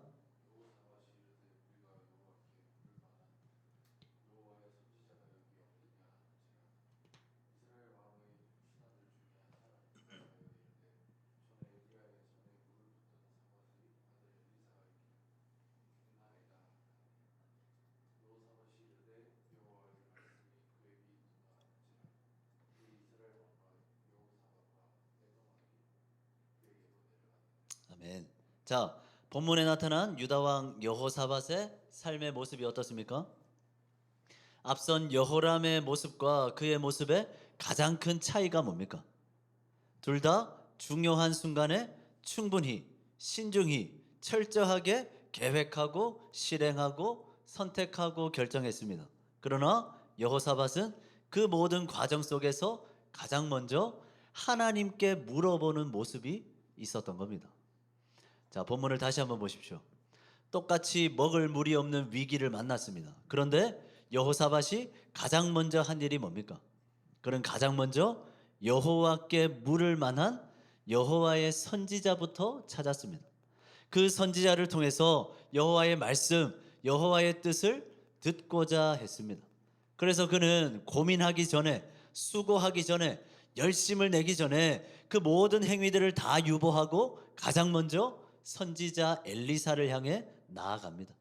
Speaker 3: 아멘. 자, 본문에 나타난 유다 왕 여호사밧의 삶의 모습이 어떻습니까? 앞선 여호람의 모습과 그의 모습의 가장 큰 차이가 뭡니까? 둘 다 중요한 순간에 충분히 신중히 철저하게 계획하고 실행하고 선택하고 결정했습니다. 그러나 여호사밧은 그 모든 과정 속에서 가장 먼저 하나님께 물어보는 모습이 있었던 겁니다. 자, 본문을 다시 한번 보십시오. 똑같이 먹을 물이 없는 위기를 만났습니다. 그런데 여호사밧이 가장 먼저 한 일이 뭡니까? 그는 가장 먼저 여호와께 물을 만한 여호와의 선지자부터 찾았습니다. 그 선지자를 통해서 여호와의 말씀, 여호와의 뜻을 듣고자 했습니다. 그래서 그는 고민하기 전에, 수고하기 전에, 열심을 내기 전에 그 모든 행위들을 다 유보하고 가장 먼저 선지자 엘리사를 향해 나아갑니다.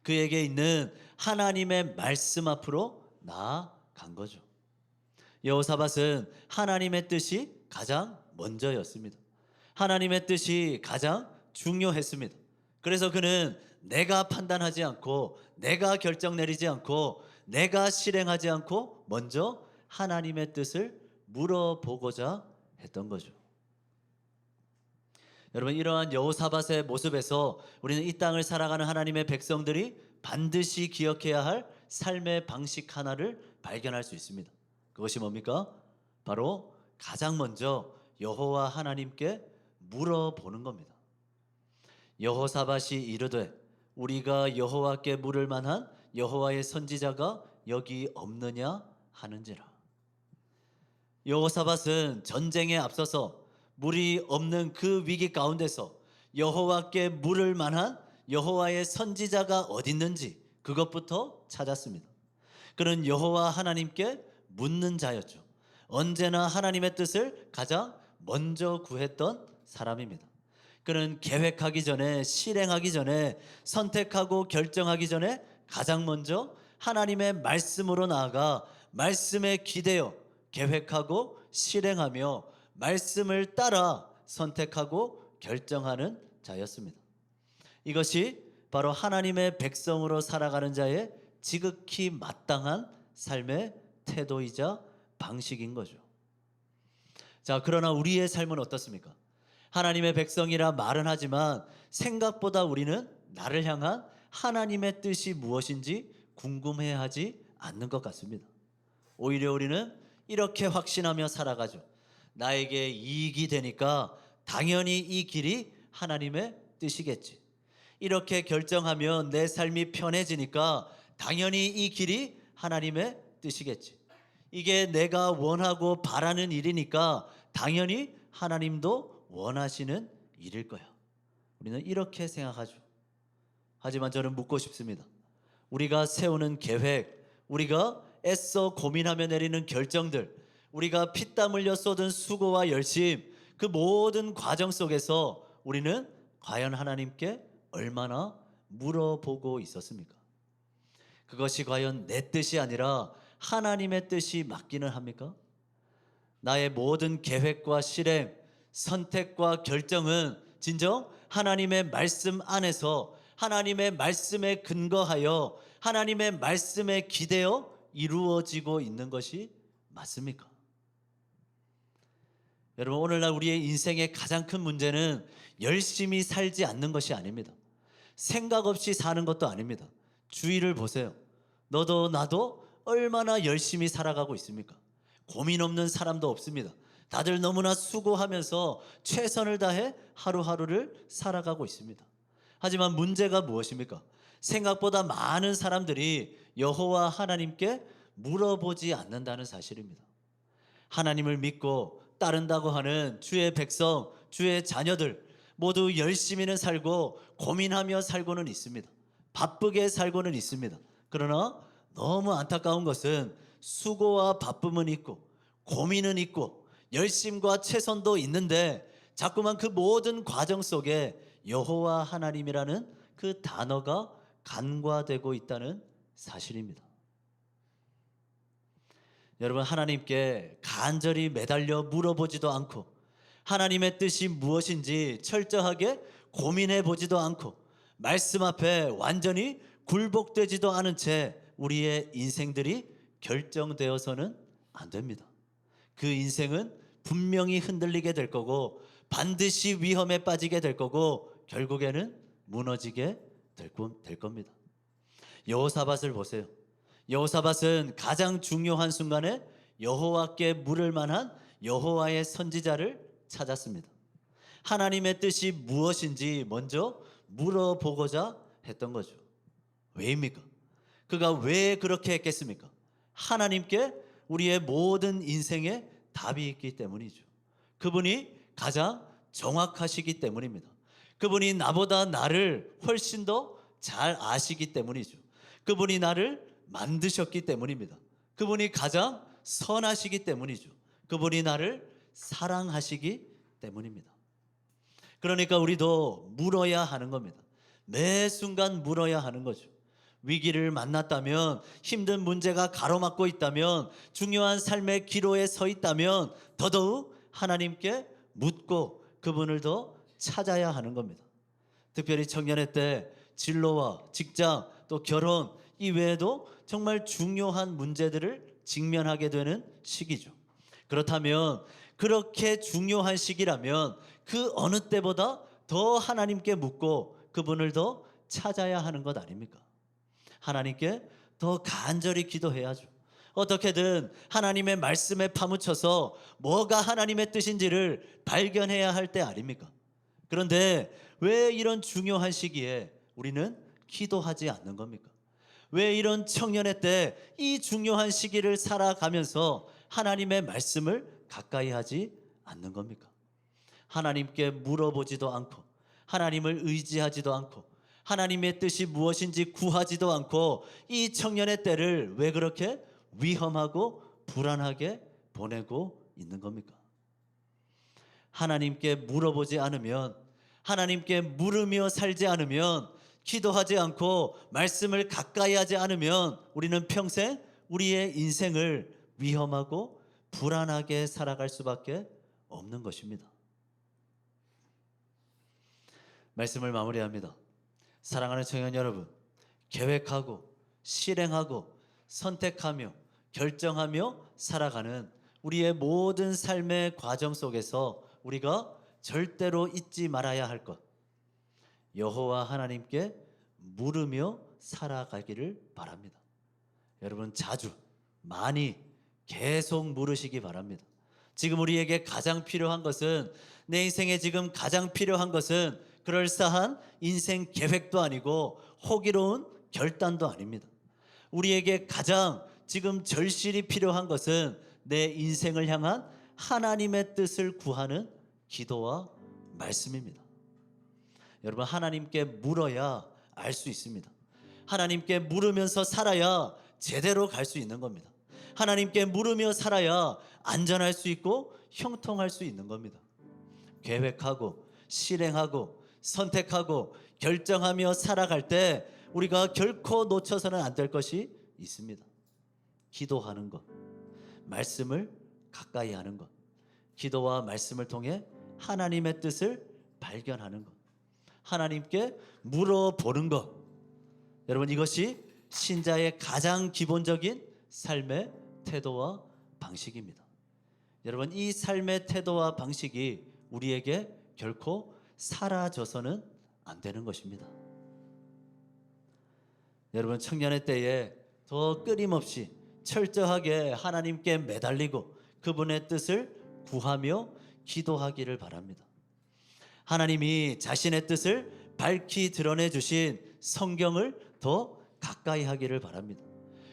Speaker 3: 그에게 있는 하나님의 말씀 앞으로 나아간 거죠. 여호사밧은 하나님의 뜻이 가장 먼저였습니다. 하나님의 뜻이 가장 중요했습니다. 그래서 그는 내가 판단하지 않고 내가 결정 내리지 않고 내가 실행하지 않고 먼저 하나님의 뜻을 물어보고자 했던 거죠. 여러분, 이러한 여호사밧의 모습에서 우리는 이 땅을 살아가는 하나님의 백성들이 반드시 기억해야 할 삶의 방식 하나를 발견할 수 있습니다. 그것이 뭡니까? 바로 가장 먼저 여호와 하나님께 물어보는 겁니다. 여호사밧이 이르되 우리가 여호와께 물을 만한 여호와의 선지자가 여기 없느냐 하는지라. 여호사밧은 전쟁에 앞서서 물이 없는 그 위기 가운데서 여호와께 물을 만한 여호와의 선지자가 어디 있는지 그것부터 찾았습니다. 그는 여호와 하나님께 묻는 자였죠. 언제나 하나님의 뜻을 가장 먼저 구했던 사람입니다. 그는 계획하기 전에, 실행하기 전에, 선택하고 결정하기 전에 가장 먼저 하나님의 말씀으로 나아가 말씀에 기대어 계획하고 실행하며 말씀을 따라 선택하고 결정하는 자였습니다. 이것이 바로 하나님의 백성으로 살아가는 자의 지극히 마땅한 삶의 태도이자 방식인 거죠. 자, 그러나 우리의 삶은 어떻습니까? 하나님의 백성이라 말은 하지만 생각보다 우리는 나를 향한 하나님의 뜻이 무엇인지 궁금해하지 않는 것 같습니다. 오히려 우리는 이렇게 확신하며 살아가죠. 나에게 이익이 되니까 당연히 이 길이 하나님의 뜻이겠지. 이렇게 결정하면 내 삶이 편해지니까 당연히 이 길이 하나님의 뜻이겠지. 이게 내가 원하고 바라는 일이니까 당연히 하나님도 원하시는 일일 거야. 우리는 이렇게 생각하죠. 하지만 저는 묻고 싶습니다. 우리가 세우는 계획, 우리가 애써 고민하며 내리는 결정들, 우리가 피땀 흘려 쏟은 수고와 열심, 그 모든 과정 속에서 우리는 과연 하나님께 얼마나 물어보고 있었습니까? 그것이 과연 내 뜻이 아니라 하나님의 뜻이 맞기는 합니까? 나의 모든 계획과 실행, 선택과 결정은 진정 하나님의 말씀 안에서 하나님의 말씀에 근거하여 하나님의 말씀에 기대어 이루어지고 있는 것이 맞습니까? 여러분, 오늘날 우리의 인생의 가장 큰 문제는 열심히 살지 않는 것이 아닙니다. 생각 없이 사는 것도 아닙니다. 주위를 보세요. 너도 나도 얼마나 열심히 살아가고 있습니까? 고민 없는 사람도 없습니다. 다들 너무나 수고하면서 최선을 다해 하루하루를 살아가고 있습니다. 하지만 문제가 무엇입니까? 생각보다 많은 사람들이 여호와 하나님께 물어보지 않는다는 사실입니다. 하나님을 믿고 따른다고 하는 주의 백성, 주의 자녀들 모두 열심히는 살고 고민하며 살고는 있습니다. 바쁘게 살고는 있습니다. 그러나 너무 안타까운 것은 수고와 바쁨은 있고 고민은 있고 열심과 최선도 있는데 자꾸만 그 모든 과정 속에 여호와 하나님이라는 그 단어가 간과되고 있다는 사실입니다. 여러분, 하나님께 간절히 매달려 물어보지도 않고 하나님의 뜻이 무엇인지 철저하게 고민해 보지도 않고 말씀 앞에 완전히 굴복되지도 않은 채 우리의 인생들이 결정되어서는 안 됩니다. 그 인생은 분명히 흔들리게 될 거고 반드시 위험에 빠지게 될 거고 결국에는 무너지게 될 겁니다. 여호사밧을 보세요. 여호사밧은 가장 중요한 순간에 여호와께 물을 만한 여호와의 선지자를 찾았습니다. 하나님의 뜻이 무엇인지 먼저 물어보고자 했던 거죠. 왜입니까? 그가 왜 그렇게 했겠습니까? 하나님께 우리의 모든 인생에 답이 있기 때문이죠. 그분이 가장 정확하시기 때문입니다. 그분이 나보다 나를 훨씬 더 잘 아시기 때문이죠. 그분이 나를 만드셨기 때문입니다. 그분이 가장 선하시기 때문이죠. 그분이 나를 사랑하시기 때문입니다. 그러니까 우리도 물어야 하는 겁니다. 매 순간 물어야 하는 거죠. 위기를 만났다면, 힘든 문제가 가로막고 있다면, 중요한 삶의 기로에 서 있다면 더더욱 하나님께 묻고 그분을 더 찾아야 하는 겁니다. 특별히 청년의 때 진로와 직장 또 결혼 이외에도 정말 중요한 문제들을 직면하게 되는 시기죠. 그렇다면 그렇게 중요한 시기라면 그 어느 때보다 더 하나님께 묻고 그분을 더 찾아야 하는 것 아닙니까? 하나님께 더 간절히 기도해야죠. 어떻게든 하나님의 말씀에 파묻혀서 뭐가 하나님의 뜻인지를 발견해야 할 때 아닙니까? 그런데 왜 이런 중요한 시기에 우리는 기도하지 않는 겁니까? 왜 이런 청년의 때 이 중요한 시기를 살아가면서 하나님의 말씀을 가까이 하지 않는 겁니까? 하나님께 물어보지도 않고 하나님을 의지하지도 않고 하나님의 뜻이 무엇인지 구하지도 않고 이 청년의 때를 왜 그렇게 위험하고 불안하게 보내고 있는 겁니까? 하나님께 물어보지 않으면, 하나님께 물으며 살지 않으면, 기도하지 않고 말씀을 가까이 하지 않으면 우리는 평생 우리의 인생을 위험하고 불안하게 살아갈 수밖에 없는 것입니다. 말씀을 마무리합니다. 사랑하는 청년 여러분, 계획하고 실행하고 선택하며 결정하며 살아가는 우리의 모든 삶의 과정 속에서 우리가 절대로 잊지 말아야 할 것, 여호와 하나님께 물으며 살아가기를 바랍니다. 여러분, 자주 많이 계속 물으시기 바랍니다. 지금 우리에게 가장 필요한 것은, 내 인생에 지금 가장 필요한 것은 그럴싸한 인생 계획도 아니고 호기로운 결단도 아닙니다. 우리에게 가장 지금 절실히 필요한 것은 내 인생을 향한 하나님의 뜻을 구하는 기도와 말씀입니다. 여러분, 하나님께 물어야 알 수 있습니다. 하나님께 물으면서 살아야 제대로 갈 수 있는 겁니다. 하나님께 물으며 살아야 안전할 수 있고 형통할 수 있는 겁니다. 계획하고 실행하고 선택하고 결정하며 살아갈 때 우리가 결코 놓쳐서는 안 될 것이 있습니다. 기도하는 것, 말씀을 가까이 하는 것, 기도와 말씀을 통해 하나님의 뜻을 발견하는 것, 하나님께 물어보는 것. 여러분, 이것이 신자의 가장 기본적인 삶의 태도와 방식입니다. 여러분, 이 삶의 태도와 방식이 우리에게 결코 사라져서는 안 되는 것입니다. 여러분, 청년의 때에 더 끊임없이 철저하게 하나님께 매달리고 그분의 뜻을 구하며 기도하기를 바랍니다. 하나님이 자신의 뜻을 밝히 드러내 주신 성경을 더 가까이 하기를 바랍니다.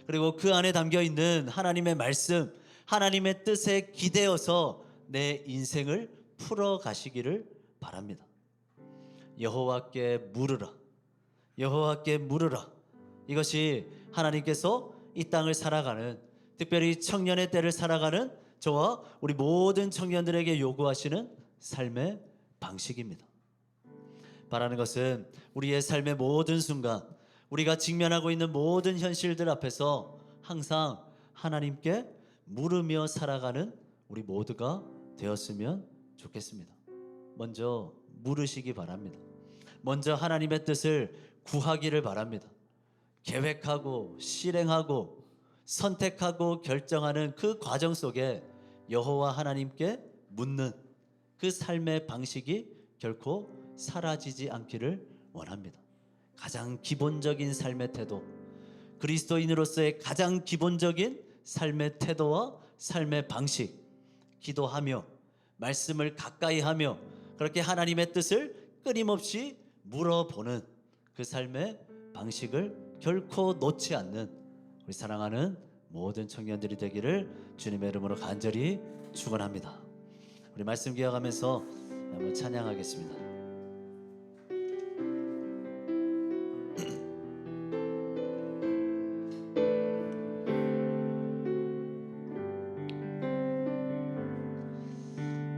Speaker 3: 그리고 그 안에 담겨 있는 하나님의 말씀, 하나님의 뜻에 기대어서 내 인생을 풀어 가시기를 바랍니다. 여호와께 물으라, 여호와께 물으라. 이것이 하나님께서 이 땅을 살아가는, 특별히 청년의 때를 살아가는 저와 우리 모든 청년들에게 요구하시는 삶의 방식입니다. 바라는 것은 우리의 삶의 모든 순간, 우리가 직면하고 있는 모든 현실들 앞에서 항상 하나님께 물으며 살아가는 우리 모두가 되었으면 좋겠습니다. 먼저 물으시기 바랍니다. 먼저 하나님의 뜻을 구하기를 바랍니다. 계획하고 실행하고 선택하고 결정하는 그 과정 속에 여호와 하나님께 묻는 그 삶의 방식이 결코 사라지지 않기를 원합니다. 가장 기본적인 삶의 태도, 그리스도인으로서의 가장 기본적인 삶의 태도와 삶의 방식, 기도하며 말씀을 가까이 하며 그렇게 하나님의 뜻을 끊임없이 물어보는 그 삶의 방식을 결코 놓지 않는 우리 사랑하는 모든 청년들이 되기를 주님의 이름으로 간절히 축원합니다. 우리 말씀 기억하면서 한번 찬양하겠습니다.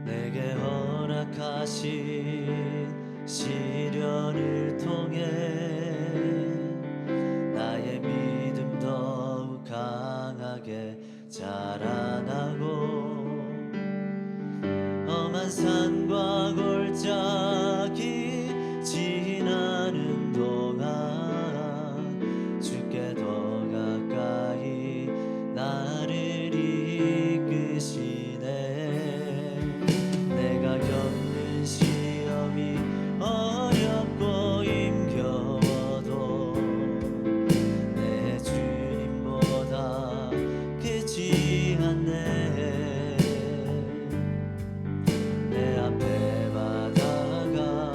Speaker 3: 내게 허락하신 시련을 통해 나의 믿음 더욱 강하게 자라나고 험한 산과 골짜기 지나는 동안 주께 더 가까이 나를 이끄시네. 내가 겪는 시험이 어렵고 힘겨워도 내 주님보다 크지 않네. 내 앞에 바다가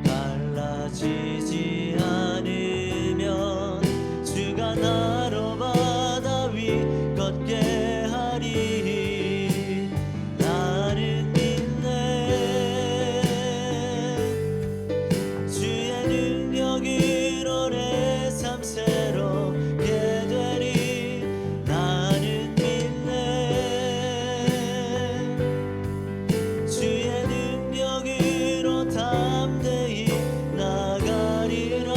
Speaker 3: 갈라지지 않으면 주가 나로 바다 위 걷게 하리. 나는 믿네. 주의 능력으로 내 삶 새롭게 되리. 나는 믿네. 주의 능력으로 담대히 나가리라.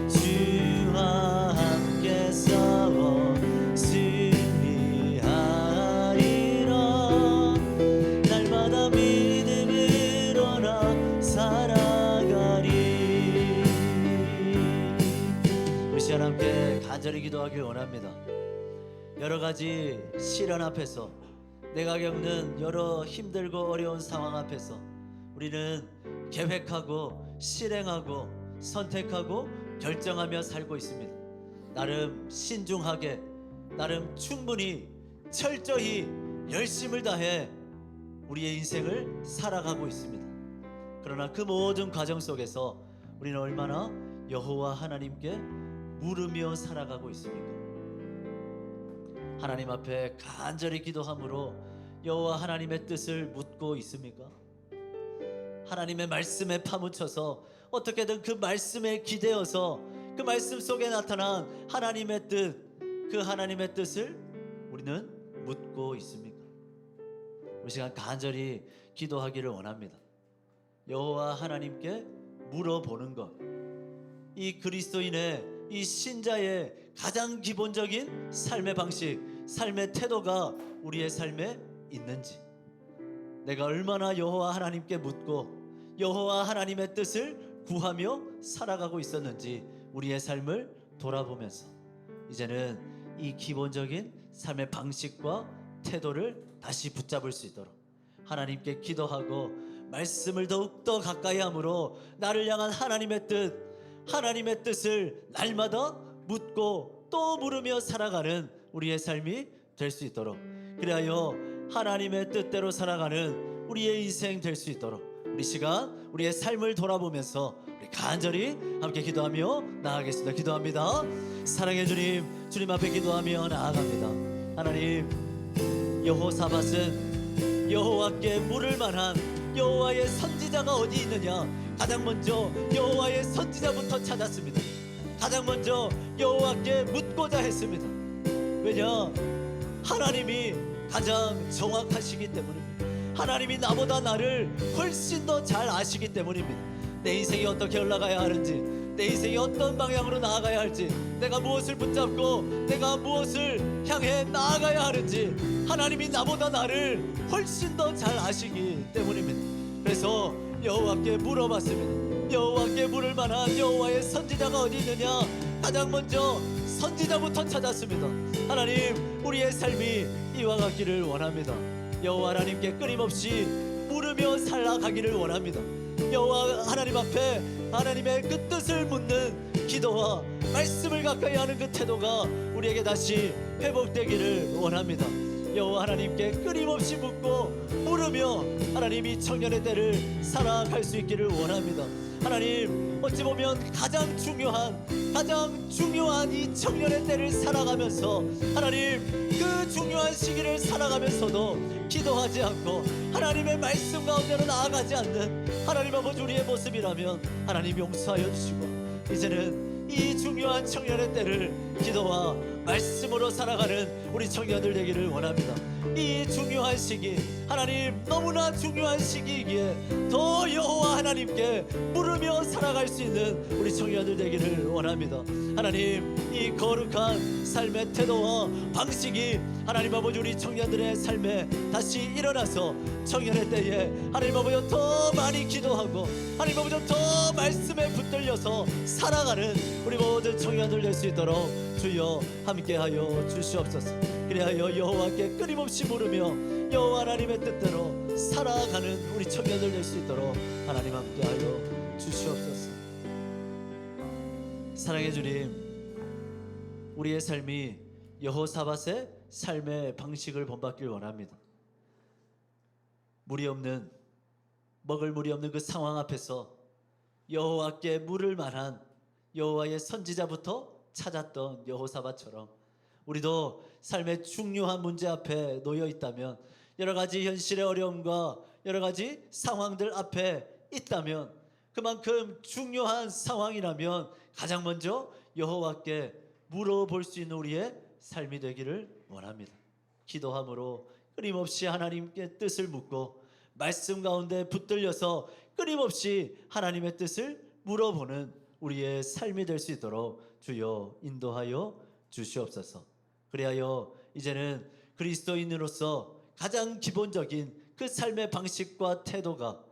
Speaker 3: 주와 함께 싸워 승리하리라. 날마다 믿음으로 나 살아가리. 우리 시간 함께 간절히 기도하길 원합니다. 여러 가지 시련 앞에서, 내가 겪는 여러 힘들고 어려운 상황 앞에서 우리는 계획하고 실행하고 선택하고 결정하며 살고 있습니다. 나름 신중하게, 나름 충분히 철저히 열심을 다해 우리의 인생을 살아가고 있습니다. 그러나 그 모든 과정 속에서 우리는 얼마나 여호와 하나님께 물으며 살아가고 있습니까? 하나님 앞에 간절히 기도함으로 여호와 하나님의 뜻을 묻고 있습니까? 하나님의 말씀에 파묻혀서 어떻게든 그 말씀에 기대어서 그 말씀 속에 나타난 하나님의 뜻, 그 하나님의 뜻을 우리는 묻고 있습니까? 우리 시간 간절히 기도하기를 원합니다. 여호와 하나님께 물어보는 것, 이 그리스도인의, 이 신자의 가장 기본적인 삶의 방식, 삶의 태도가 우리의 삶에 있는지, 내가 얼마나 여호와 하나님께 묻고 여호와 하나님의 뜻을 구하며 살아가고 있었는지 우리의 삶을 돌아보면서 이제는 이 기본적인 삶의 방식과 태도를 다시 붙잡을 수 있도록 하나님께 기도하고 말씀을 더욱더 가까이 함으로 나를 향한 하나님의 뜻을 날마다 묻고 또 물으며 살아가는 우리의 삶이 될 수 있도록, 그리하여 하나님의 뜻대로 살아가는 우리의 인생 될 수 있도록 우리 시간 우리의 삶을 돌아보면서 우리 간절히 함께 기도하며 나아가겠습니다. 기도합니다. 사랑의 주님, 주님 앞에 기도하며 나아갑니다. 하나님, 여호사밧은 여호와께 물을 만한 여호와의 선지자가 어디 있느냐, 가장 먼저 여호와의 선지자부터 찾았습니다. 가장 먼저 여호와께 묻고자 했습니다. 왜냐? 하나님이 가장 정확하시기 때문입니다. 하나님이 나보다 나를 훨씬 더 잘 아시기 때문입니다. 내 인생이 어떻게 흘러가야 하는지, 내 인생이 어떤 방향으로 나아가야 할지, 내가 무엇을 붙잡고 내가 무엇을 향해 나아가야 하는지 하나님이 나보다 나를 훨씬 더 잘 아시기 때문입니다. 그래서 여호와께 물어봤습니다. 여호와께 물을 만한 여호와의 선지자가 어디 있느냐? 가장 먼저 선지자부터 찾았습니다. 하나님, 우리의 삶이 이와 같기를 원합니다. 여호와 하나님께 끊임없이 물으며 살아가기를 원합니다. 여호와 하나님 앞에 하나님의 그 뜻을 묻는 기도와 말씀을 가까이 하는 그 태도가 우리에게 다시 회복되기를 원합니다. 여호와 하나님께 끊임없이 묻고 물으며 하나님이 청년의 때를 살아갈 수 있기를 원합니다. 하나님, 어찌 보면 가장 중요한 이 청년의 때를 살아가면서 하나님, 그 중요한 시기를 살아가면서도 기도하지 않고 하나님의 말씀 가운데로 나아가지 않는 하나님 아버지 우리의 모습이라면 하나님 용서하여 주시고, 이제는 이 중요한 청년의 때를 기도와 말씀으로 살아가는 우리 청년들 되기를 원합니다. 이 중요한 시기, 하나님 너무나 중요한 시기이기에 더 여호와 하나님께 물으며 살아갈 수 있는 우리 청년들 되기를 원합니다. 하나님, 이 거룩한 삶의 태도와 방식이 하나님 아버지 우리 청년들의 삶에 다시 일어나서 청년의 때에 하나님 아버지 더 많이 기도하고 하나님 아버지 더 말씀에 붙들려서 살아가는 우리 모든 청년들 될 수 있도록 주여 함께하여 주시옵소서. 그리하여 여호와께 끊임없이 물으며 여호와 하나님의 뜻대로 살아가는 우리 청년들 될 수 있도록 하나님 함께하여 주시옵소서. 사랑의 주님, 우리의 삶이 여호사밧의 삶의 방식을 본받길 원합니다. 먹을 물이 없는 그 상황 앞에서 여호와께 물을 만한 여호와의 선지자부터 찾았던 여호사밧처럼 우리도 삶의 중요한 문제 앞에 놓여 있다면, 여러 가지 현실의 어려움과 여러 가지 상황들 앞에 있다면, 그만큼 중요한 상황이라면 가장 먼저 여호와께 물어볼 수 있는 우리의 삶이 되기를 원합니다. 기도함으로 끊임없이 하나님께 뜻을 묻고 말씀 가운데 붙들려서 끊임없이 하나님의 뜻을 물어보는 우리의 삶이 될 수 있도록 주여 인도하여 주시옵소서. 그리하여 이제는 그리스도인으로서 가장 기본적인 그 삶의 방식과 태도가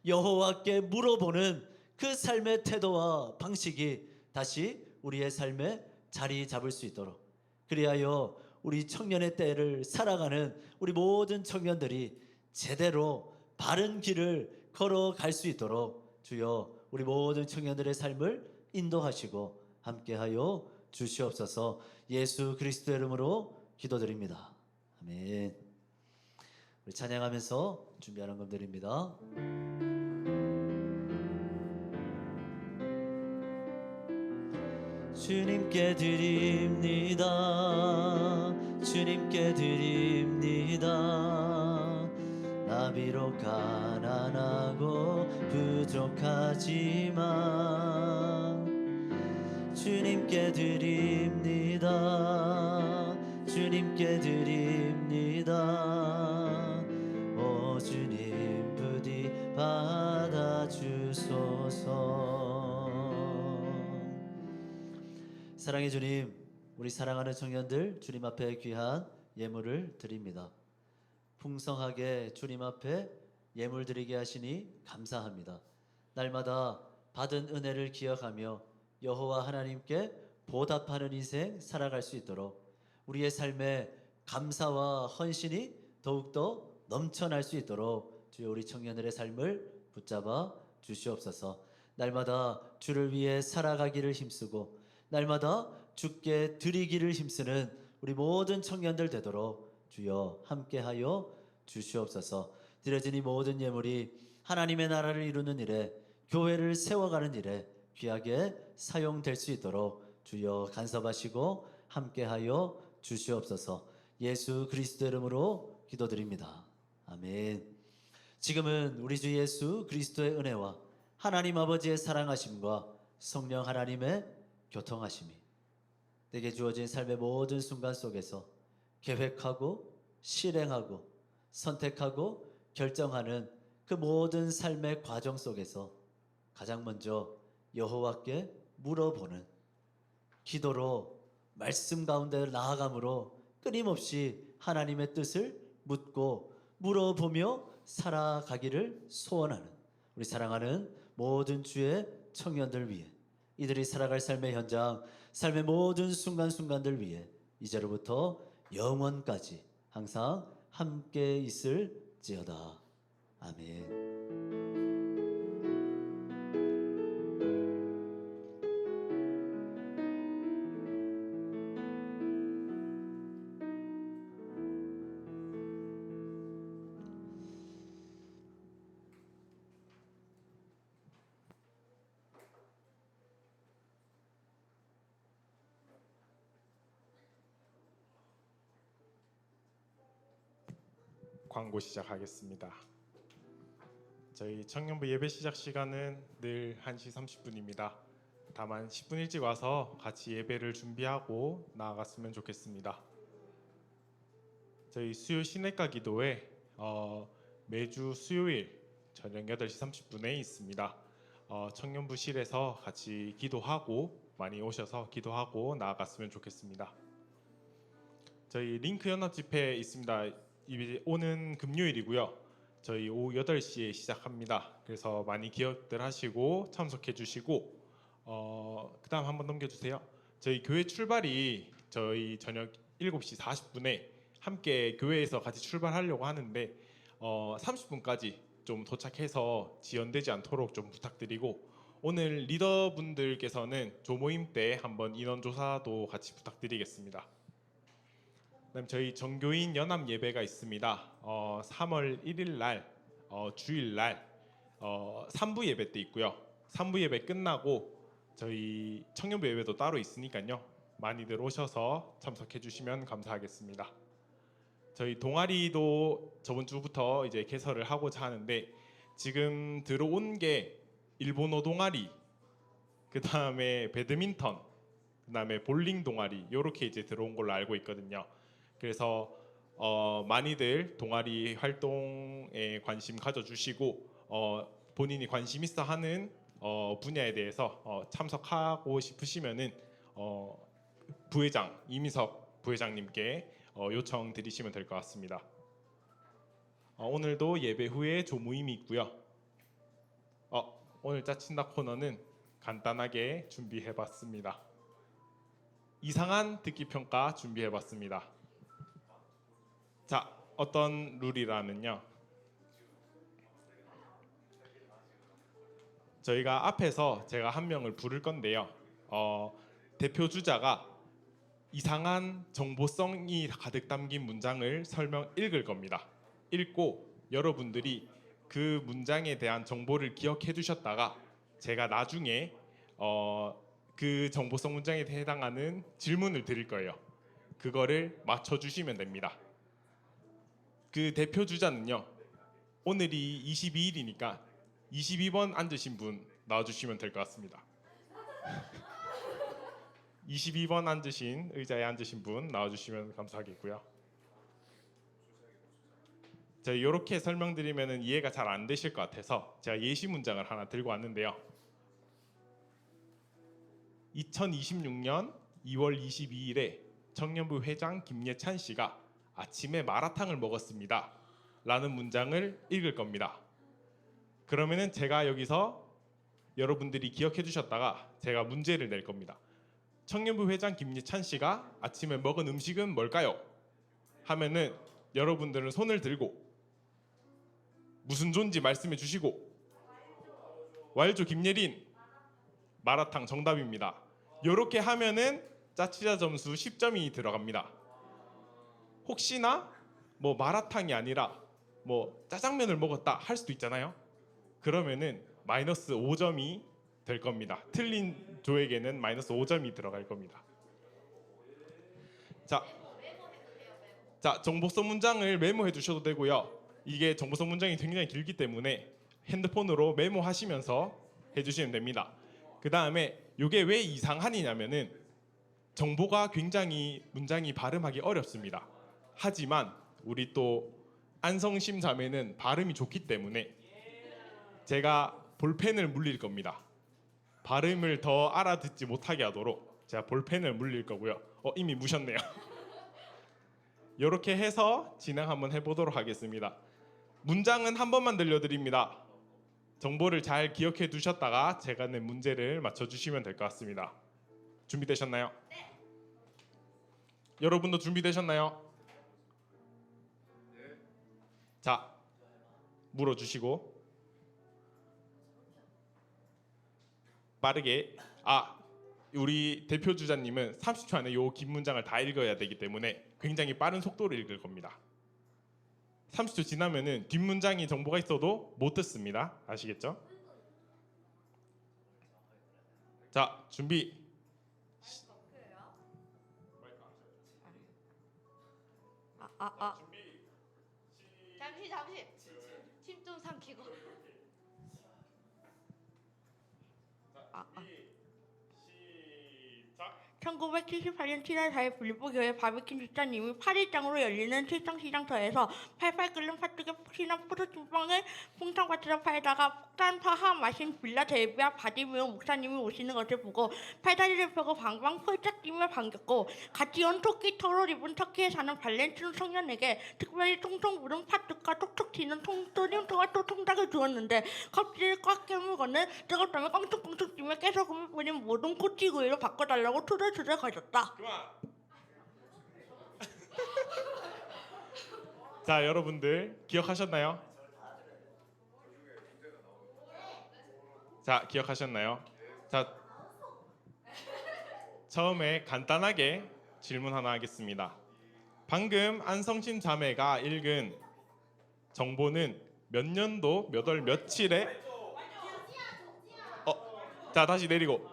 Speaker 3: 여호와께 물어보는 그 삶의 태도와 방식이 다시 우리의 삶에 자리 잡을 수 있도록, 그리하여 우리 청년의 때를 살아가는 우리 모든 청년들이 제대로 바른 길을 걸어갈 수 있도록 주여 우리 모든 청년들의 삶을 인도하시고 함께하여 주시옵소서. 예수 그리스도의 이름으로 기도드립니다. 아멘. 우리 찬양하면서 준비하는 것 드립니다. 주님께 드립니다. 주님께 드립니다. 나 비록 가난하고 부족하지만 주님께 드립니다. 주님께 드립니다. 오 주님 부디 받아주소서. 사랑의 주님, 우리 사랑하는 청년들 주님 앞에 귀한 예물을 드립니다. 풍성하게 주님 앞에 예물 드리게 하시니 감사합니다. 날마다 받은 은혜를 기억하며 여호와 하나님께 보답하는 인생 살아갈 수 있도록 우리의 삶에 감사와 헌신이 더욱더 넘쳐날 수 있도록 주여 우리 청년들의 삶을 붙잡아 주시옵소서. 날마다 주를 위해 살아가기를 힘쓰고 날마다 주께 드리기를 힘쓰는 우리 모든 청년들 되도록 주여 함께하여 주시옵소서. 드려진 이 모든 예물이 하나님의 나라를 이루는 일에 교회를 세워가는 일에 귀하게 사용될 수 있도록 주여 간섭하시고 함께하여 주시옵소서. 예수 그리스도 이름으로 기도드립니다. 아멘. 지금은 우리 주 예수 그리스도의 은혜와 하나님 아버지의 사랑하심과 성령 하나님의 교통하심이 내게 주어진 삶의 모든 순간 속에서 계획하고 실행하고 선택하고 결정하는 그 모든 삶의 과정 속에서 가장 먼저 여호와께 물어보는 기도로 말씀 가운데 나아감으로 끊임없이 하나님의 뜻을 묻고 물어보며 살아가기를 소원하는 우리 사랑하는 모든 주의 청년들 위해 이들이 살아갈 삶의 현장, 삶의 모든 순간순간들 위해 이제로부터 영원까지 항상 함께 있을지어다. 아멘.
Speaker 4: 광고 시작하겠습니다. 저희 청년부 예배 시작 시간은 늘 1시 30분입니다. 다만 10분 일찍 와서 같이 예배를 준비하고 나아갔으면 좋겠습니다. 저희 수요 시내가 기도회 매주 수요일 저녁 8시 30분에 있습니다. 청년부실에서 같이 기도하고 많이 오셔서 기도하고 나아갔으면 좋겠습니다. 저희 링크 연합 집회 있습니다. 오는 금요일이고요. 저희 오후 8시에 시작합니다. 그래서 많이 기억들 하시고 참석해 주시고 그 다음 한번 넘겨주세요. 저희 교회 출발이 저희 저녁 7시 40분에 함께 교회에서 같이 출발하려고 하는데 30분까지 좀 도착해서 지연되지 않도록 좀 부탁드리고 오늘 리더분들께서는 조모임 때 한번 인원조사도 같이 부탁드리겠습니다. 그다음 저희 전교인 연합 예배가 있습니다. 3월 1일 날 주일 날 3부 예배 때 있고요. 3부 예배 끝나고 저희 청년부 예배도 따로 있으니까요. 많이들 오셔서 참석해 주시면 감사하겠습니다. 저희 동아리도 저번 주부터 이제 개설을 하고자 하는데 지금 들어온 게 일본어 동아리, 그다음에 배드민턴, 그다음에 볼링 동아리 요렇게 이제 들어온 걸로 알고 있거든요. 그래서 많이들 동아리 활동에 관심 가져주시고 본인이 관심 있어 하는 분야에 대해서 참석하고 싶으시면은 부회장 이민석 부회장님께 요청 드리시면 될 것 같습니다. 오늘도 예배 후에 조모임이 있고요. 오늘 짜친다 코너는 간단하게 준비해봤습니다. 이상한 듣기 평가 준비해봤습니다. 자, 어떤 룰이라면요. 저희가 앞에서 제가 한 명을 부를 건데요. 대표 주자가 이상한 정보성이 가득 담긴 문장을 읽을 겁니다. 읽고 여러분들이 그 문장에 대한 정보를 기억해 두셨다가 제가 나중에 그 정보성 문장에 해당하는 질문을 드릴 거예요. 그거를 맞춰주시면 됩니다. 그 대표 주자는요. 오늘이 22일이니까 22번 앉으신 분 나와주시면 될 것 같습니다. 22번 앉으신 의자에 앉으신 분 나와주시면 감사하겠고요. 제가 이렇게 설명드리면 이해가 잘 안 되실 것 같아서 제가 예시 문장을 하나 들고 왔는데요. 2026년 2월 22일에 청년부 회장 김예찬 씨가 아침에 마라탕을 먹었습니다. 라는 문장을 읽을 겁니다. 그러면은 제가 여기서 여러분들이 기억해 주셨다가 제가 문제를 낼 겁니다. 청년부 회장 김예찬 씨가 아침에 먹은 음식은 뭘까요? 하면은 여러분들은 손을 들고 무슨 존지 말씀해 주시고 와일조 김예린 마라탕 정답입니다. 이렇게 하면은 짜치자 점수 10점이 들어갑니다. 혹시나 뭐 마라탕이 아니라 뭐 짜장면을 먹었다 할 수도 있잖아요. 그러면은 마이너스 5점이 될 겁니다. 틀린 조에게는 마이너스 5점이 들어갈 겁니다. 자, 정보서 문장을 메모해 두셔도 되고요. 이게 정보서 문장이 굉장히 길기 때문에 핸드폰으로 메모하시면서 해주시면 됩니다. 그 다음에 이게 왜 이상한이냐면은 정보가 굉장히 문장이 발음하기 어렵습니다. 하지만 우리 또 안성심 자매는 발음이 좋기 때문에 제가 볼펜을 물릴 겁니다. 발음을 더 알아듣지 못하게 하도록 제가 볼펜을 물릴 거고요. 이미 무셨네요. 이렇게 해서 진행 한번 해보도록 하겠습니다. 문장은 한 번만 들려드립니다. 정보를 잘 기억해 두셨다가 제가 낸 문제를 맞춰주시면 될 것 같습니다. 준비되셨나요? 네. 여러분도 준비되셨나요? 네. 자, 물어주시고 빠르게 우리 대표 주자님은 30초 안에 요 긴 문장을 다 읽어야 되기 때문에 굉장히 빠른 속도로 읽을 겁니다. 30초 지나면은 뒷문장이 정보가 있어도 못 듣습니다. 아시겠죠? 자, 준비.
Speaker 5: 잠시 침 좀 삼키고.
Speaker 4: 시작.
Speaker 5: 1978년 7월 4일 분리부교회 바비킨 집사님이 8일장으로 열리는 칠성시장터에서 팔팔 끓는 팥죽에 푹신한 포도찐빵을 풍선 같이서 팔다가 폭탄 파하 마신 빌라 데뷔와 바디뮤 목사님이 오시는 것을 보고 팔다리를 펴고 방방 펄쩍 뛰며 반겼고 같이 온 토끼 털옷 입은 터키에 사는 발렌티노 청년에게 특별히 통통 부른 팥죽과 톡톡 튀는 통토림통과 또 통닭을 주었는데 껍질을 꽉 깨물고는 뜨겁다며 깡통깡통 뛰며 깨소금을 뿌린 모든 꼬치구이로 바꿔달라고 투덜투덜 거렸다.
Speaker 4: 그만. 자, 여러분들 기억하셨나요? 자, 기억하셨나요? 자, 처음에 간단하게 질문 하나 하겠습니다. 방금 안성신 자매가 읽은 정보는 몇 년도 몇 월 며칠에 자, 다시 내리고.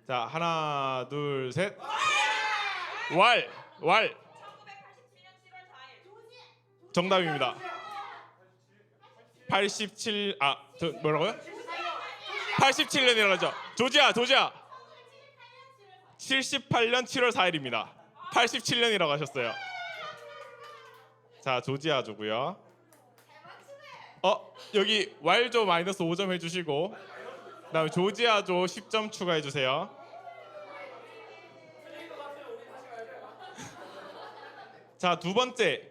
Speaker 4: 자, 하나, 둘, 셋. 왈. 1987년 7월 4일. 정답입니다. 87 뭐라고요? 87년이라고 하죠. 조지아. 78년 7월 4일입니다. 87년이라고 하셨어요. 자, 조지아주고요. 여기 왈조 마이너스 5점 해주시고 그다음에 조지아조 10점 추가해 주세요. 자, 두 번째.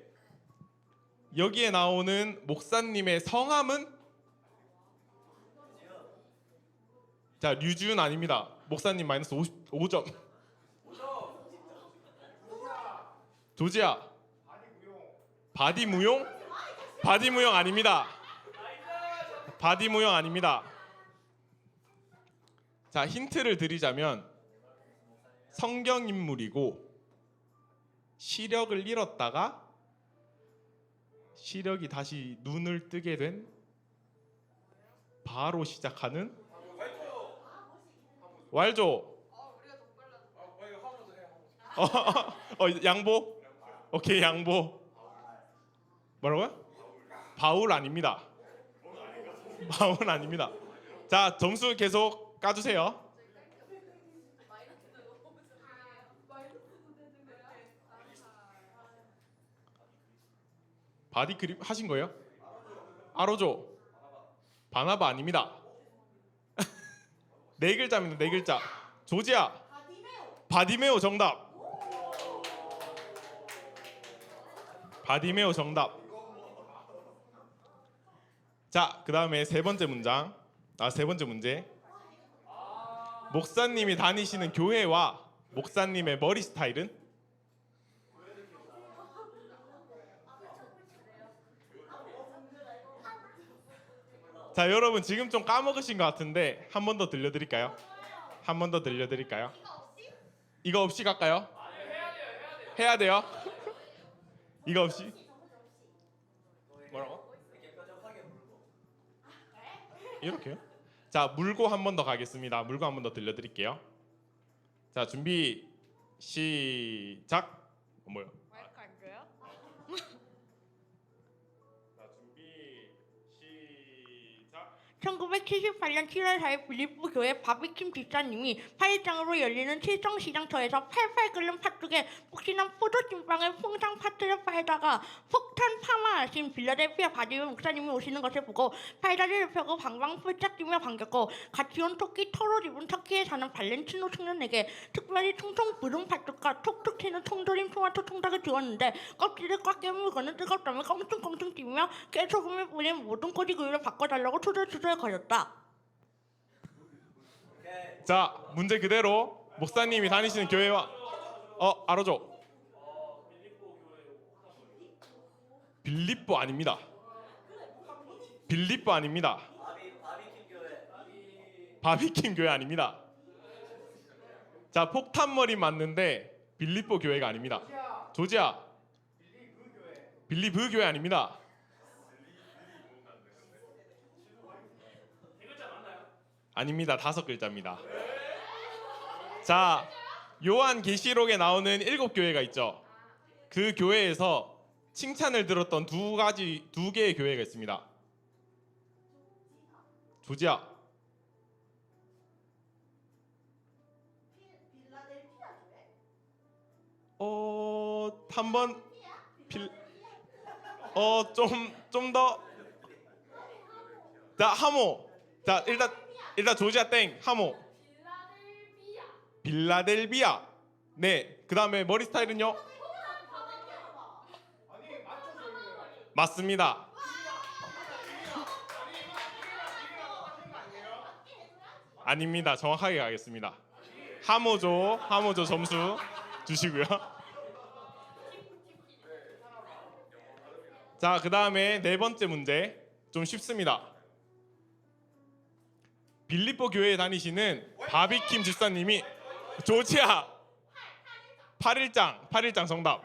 Speaker 4: 여기에 나오는 목사님의 성함은? 자, 류지훈 아닙니다. 목사님 마이너스 5점. 조지아. 바디무용? 바디무용 아닙니다. 바디무용 아닙니다. 자, 힌트를 드리자면 성경 인물이고 시력을 잃었다가 시력이 다시 눈을 뜨게 된 바로 시작하는 왈조. 양보? 오케이, 양보. 뭐라고요? 바울 아닙니다. 바울 아닙니다. 자, 점수 계속 까주세요. 바디크림 하신 거예요? 아로조. 바나바 아닙니다. 네 글자입니다. 네 글자. 조지아. 바디메오 정답. 바디메오 정답. 자, 그다음에 세 번째 문제. 목사님이 다니시는 교회와 목사님의 머리 스타일은? 자, 여러분 지금 좀 까먹으신 것 같은데 한 번 더 들려드릴까요? 한 번 더 들려드릴까요? 이거 없이 갈까요? 해야 돼요. 이거 없이? 뭐라고? 이렇게요? 자, 물고 한 번 더 가겠습니다. 물고 한 번 더 들려드릴게요. 자, 준비 시작. 뭐요?
Speaker 1: 마이크 안 줘요?
Speaker 4: 자, 준비 시작.
Speaker 5: 1978년 7월 4일 빌립보 교회 바비킴 집사님이 8일장으로 열리는 칠성시장터에서 팔팔 끓는 팥죽에 폭신한 포도찐빵을 퐁당 파트려 팔다가 폭탄 파마하신 빌라델피아 바디오 목사님이 오시는 것을 보고 팔다리를 펴고 방방 폴짝 뛰며 반겼고 같이 온 토끼 털옷 입은 터키에 사는 발렌티노 청년에게 특별히 통통 부른 팥죽과 톡톡 튀는 통조림 토마토 통닭을 주었는데 껍질을 꽉 깨물고는 뜨겁다며 껑충껑충 뛰며 깨소금에 뿌린 모든 꼬리구이를 바꿔달라고 투덜투덜 거렸다.
Speaker 4: 자, 문제 그대로 목사님이 다니시는 교회와 알아줘. 빌립보 아닙니다. 빌립보 아닙니다. 바비킴 교회 아닙니다. 자, 폭탄머리 맞는데 빌립보 교회가 아닙니다. 조지아. 빌리브 교회 아닙니다. 아닙니다. 5글자입니다. 자, 요한계시록에 나오는 7교회가 있죠. 그 교회에서 칭찬을 들었던 두 개의 교회가 있습니다. 조지아. 한번 좀 더. 자, 하모. 자, 일단 조지아 땡. 하모. 빌라델비아. 네. 그다음에 머리 스타일은요? 맞습니다. 아닙니다. 정확하게 가겠습니다. 하모조 점수 주시고요. 자, 그다음에 네 번째 문제 좀 쉽습니다. 빌립보 교회에 다니시는 바비킴 집사님이 조지아 8일장 정답.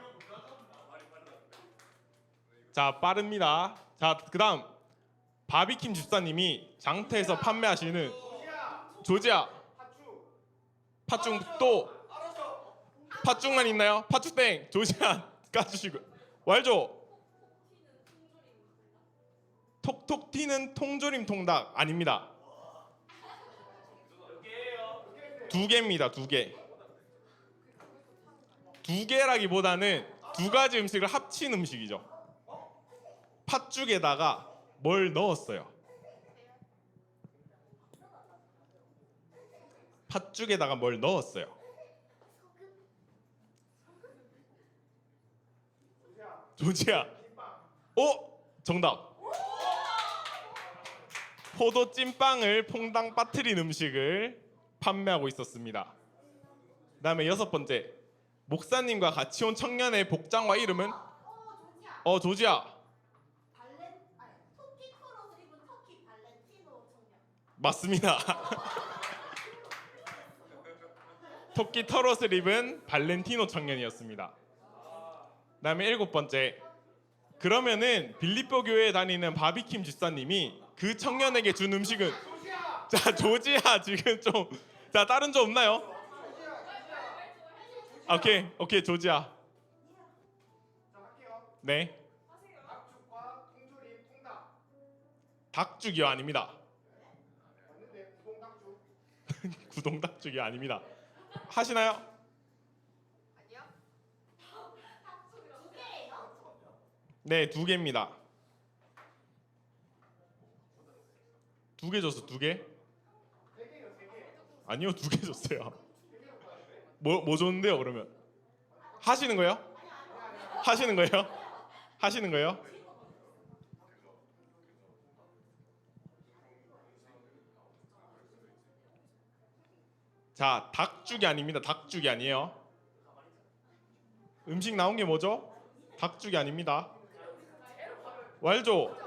Speaker 4: 자, 빠릅니다. 자, 그다음 바비킴 집사님이 장터에서 판매하시는 조지아 팥죽 또 팥죽만 있나요? 팥죽 땡. 조지아 까주시고 왈조 톡톡 튀는 통조림 통닭 아닙니다. 2개입니다. 2개. 2개라기보다는 2가지 음식을 합친 음식이죠. 팥죽에다가 뭘 넣었어요? 팥죽에다가 뭘 넣었어요? 조지아. 정답. 포도 찐빵을 퐁당 빠뜨린 음식을 판매하고 있었습니다. 그다음에 6번째. 목사님과 같이 온 청년의 복장과 이름은? 조지아.
Speaker 6: 토끼 털옷을 입은 터키 발렌티노 청년.
Speaker 4: 맞습니다. 토끼 털옷을 입은 발렌티노 청년이었습니다. 그다음에 7번째. 그러면은 빌립보 교회에 다니는 바비킴 집사님이 그 청년에게 준 음식은? 자, 조지아 지금 좀. 자, 다른 조 없나요? 오케이 조지아. 네. 닭죽이요? 아닙니다. 구동닭죽이 아닙니다. 하시나요?
Speaker 1: 아니요.
Speaker 4: 네, 2개입니다. 2개 줬어, 2개? 아니요, 2개 줬어요. 뭐 줬는데요, 그러면? 하시는 거예요? 하시는 거예요? 자, 닭죽이 아닙니다. 닭죽이 아니에요. 음식 나온 게 뭐죠? 닭죽이 아닙니다. 왈조.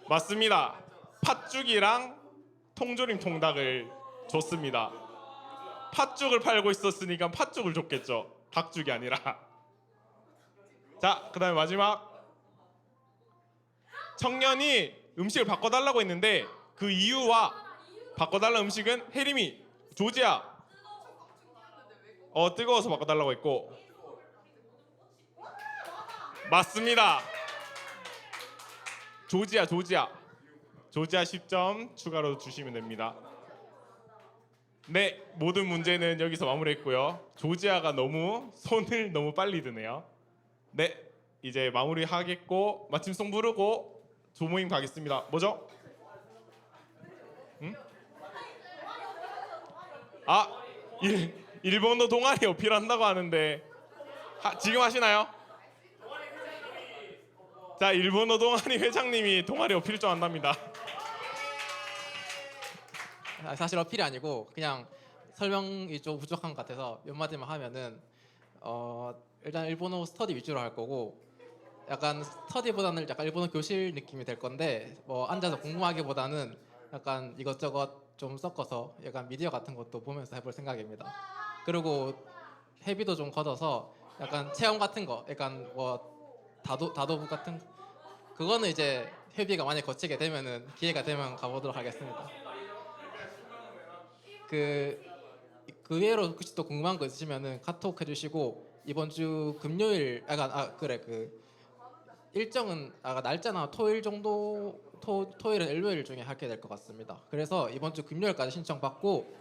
Speaker 4: 맞습니다. 팥죽이랑 통조림 통닭을 줬습니다. 팥죽을 팔고 있었으니까 팥죽을 줬겠죠. 닭죽이 아니라. 자, 그다음에 마지막. 청년이 음식을 바꿔달라고 했는데 그 이유와 바꿔달라는 음식은 혜림이, 조지야. 뜨거워서 바꿔달라고 했고. 맞습니다. 조지야 10점 추가로 주시면 됩니다. 네, 모든 문제는 여기서 마무리했고요. 조지아가 손을 너무 빨리 드네요. 네, 이제 마무리하겠고 마침송 부르고 조모임 가겠습니다. 뭐죠? 응? 일본어 동아리 어필한다고 하는데 지금 하시나요? 자, 일본어 동아리 회장님이 동아리 어필 좀 한답니다.
Speaker 7: 사실 어필이 아니고 그냥 설명이 좀 부족한 것 같아서 몇 마디만 하면은 일단 일본어 스터디 위주로 할 거고 약간 스터디보다는 약간 일본어 교실 느낌이 될 건데 뭐 앉아서 공부하기보다는 약간 이것저것 좀 섞어서 약간 미디어 같은 것도 보면서 해볼 생각입니다. 그리고 회비도 좀 걷어서 약간 체험 같은 거, 약간 뭐 다도부 같은 그거는 이제 회비가 많이 거치게 되면은 기회가 되면 가보도록 하겠습니다. 그 외로 혹시 또 궁금한 거 있으시면은 카톡 해주시고 이번 주 금요일 그 일정은 날짜나 토요일 정도 토요일은 일요일 중에 하게 될 것 같습니다. 그래서 이번 주 금요일까지 신청 받고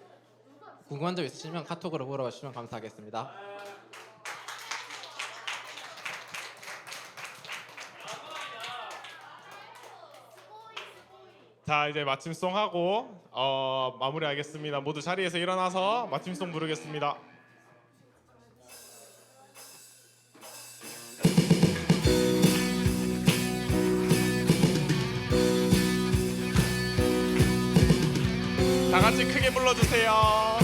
Speaker 7: 궁금한 점 있으시면 카톡으로 물어봐 주시면 감사하겠습니다.
Speaker 4: 자, 이제 마침송 하고 마무리하겠습니다. 모두 자리에서 일어나서 마침송 부르겠습니다. 다 같이 크게 불러주세요.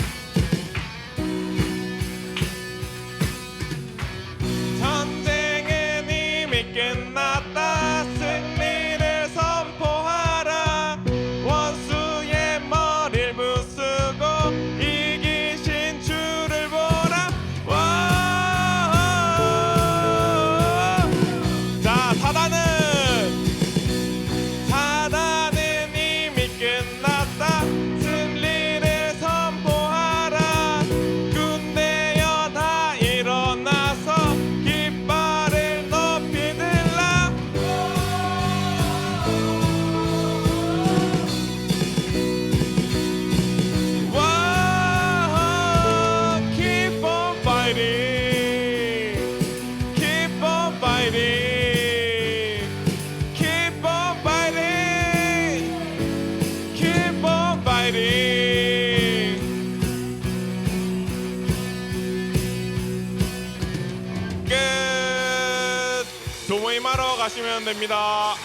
Speaker 4: 전쟁은 이미 끝났다. 승리를 선포하라. 원수의 머리를 부수고 이기신 주를 보라. 자, 사단은 이미 끝났다. 승리를 선포하라. 군대여 다 일어나서 깃발을 높이 들라. Keep on fighting. Keep on fighting. Keep on fighting. Keep on fighting. 끝. 조모임하러 가시면 됩니다.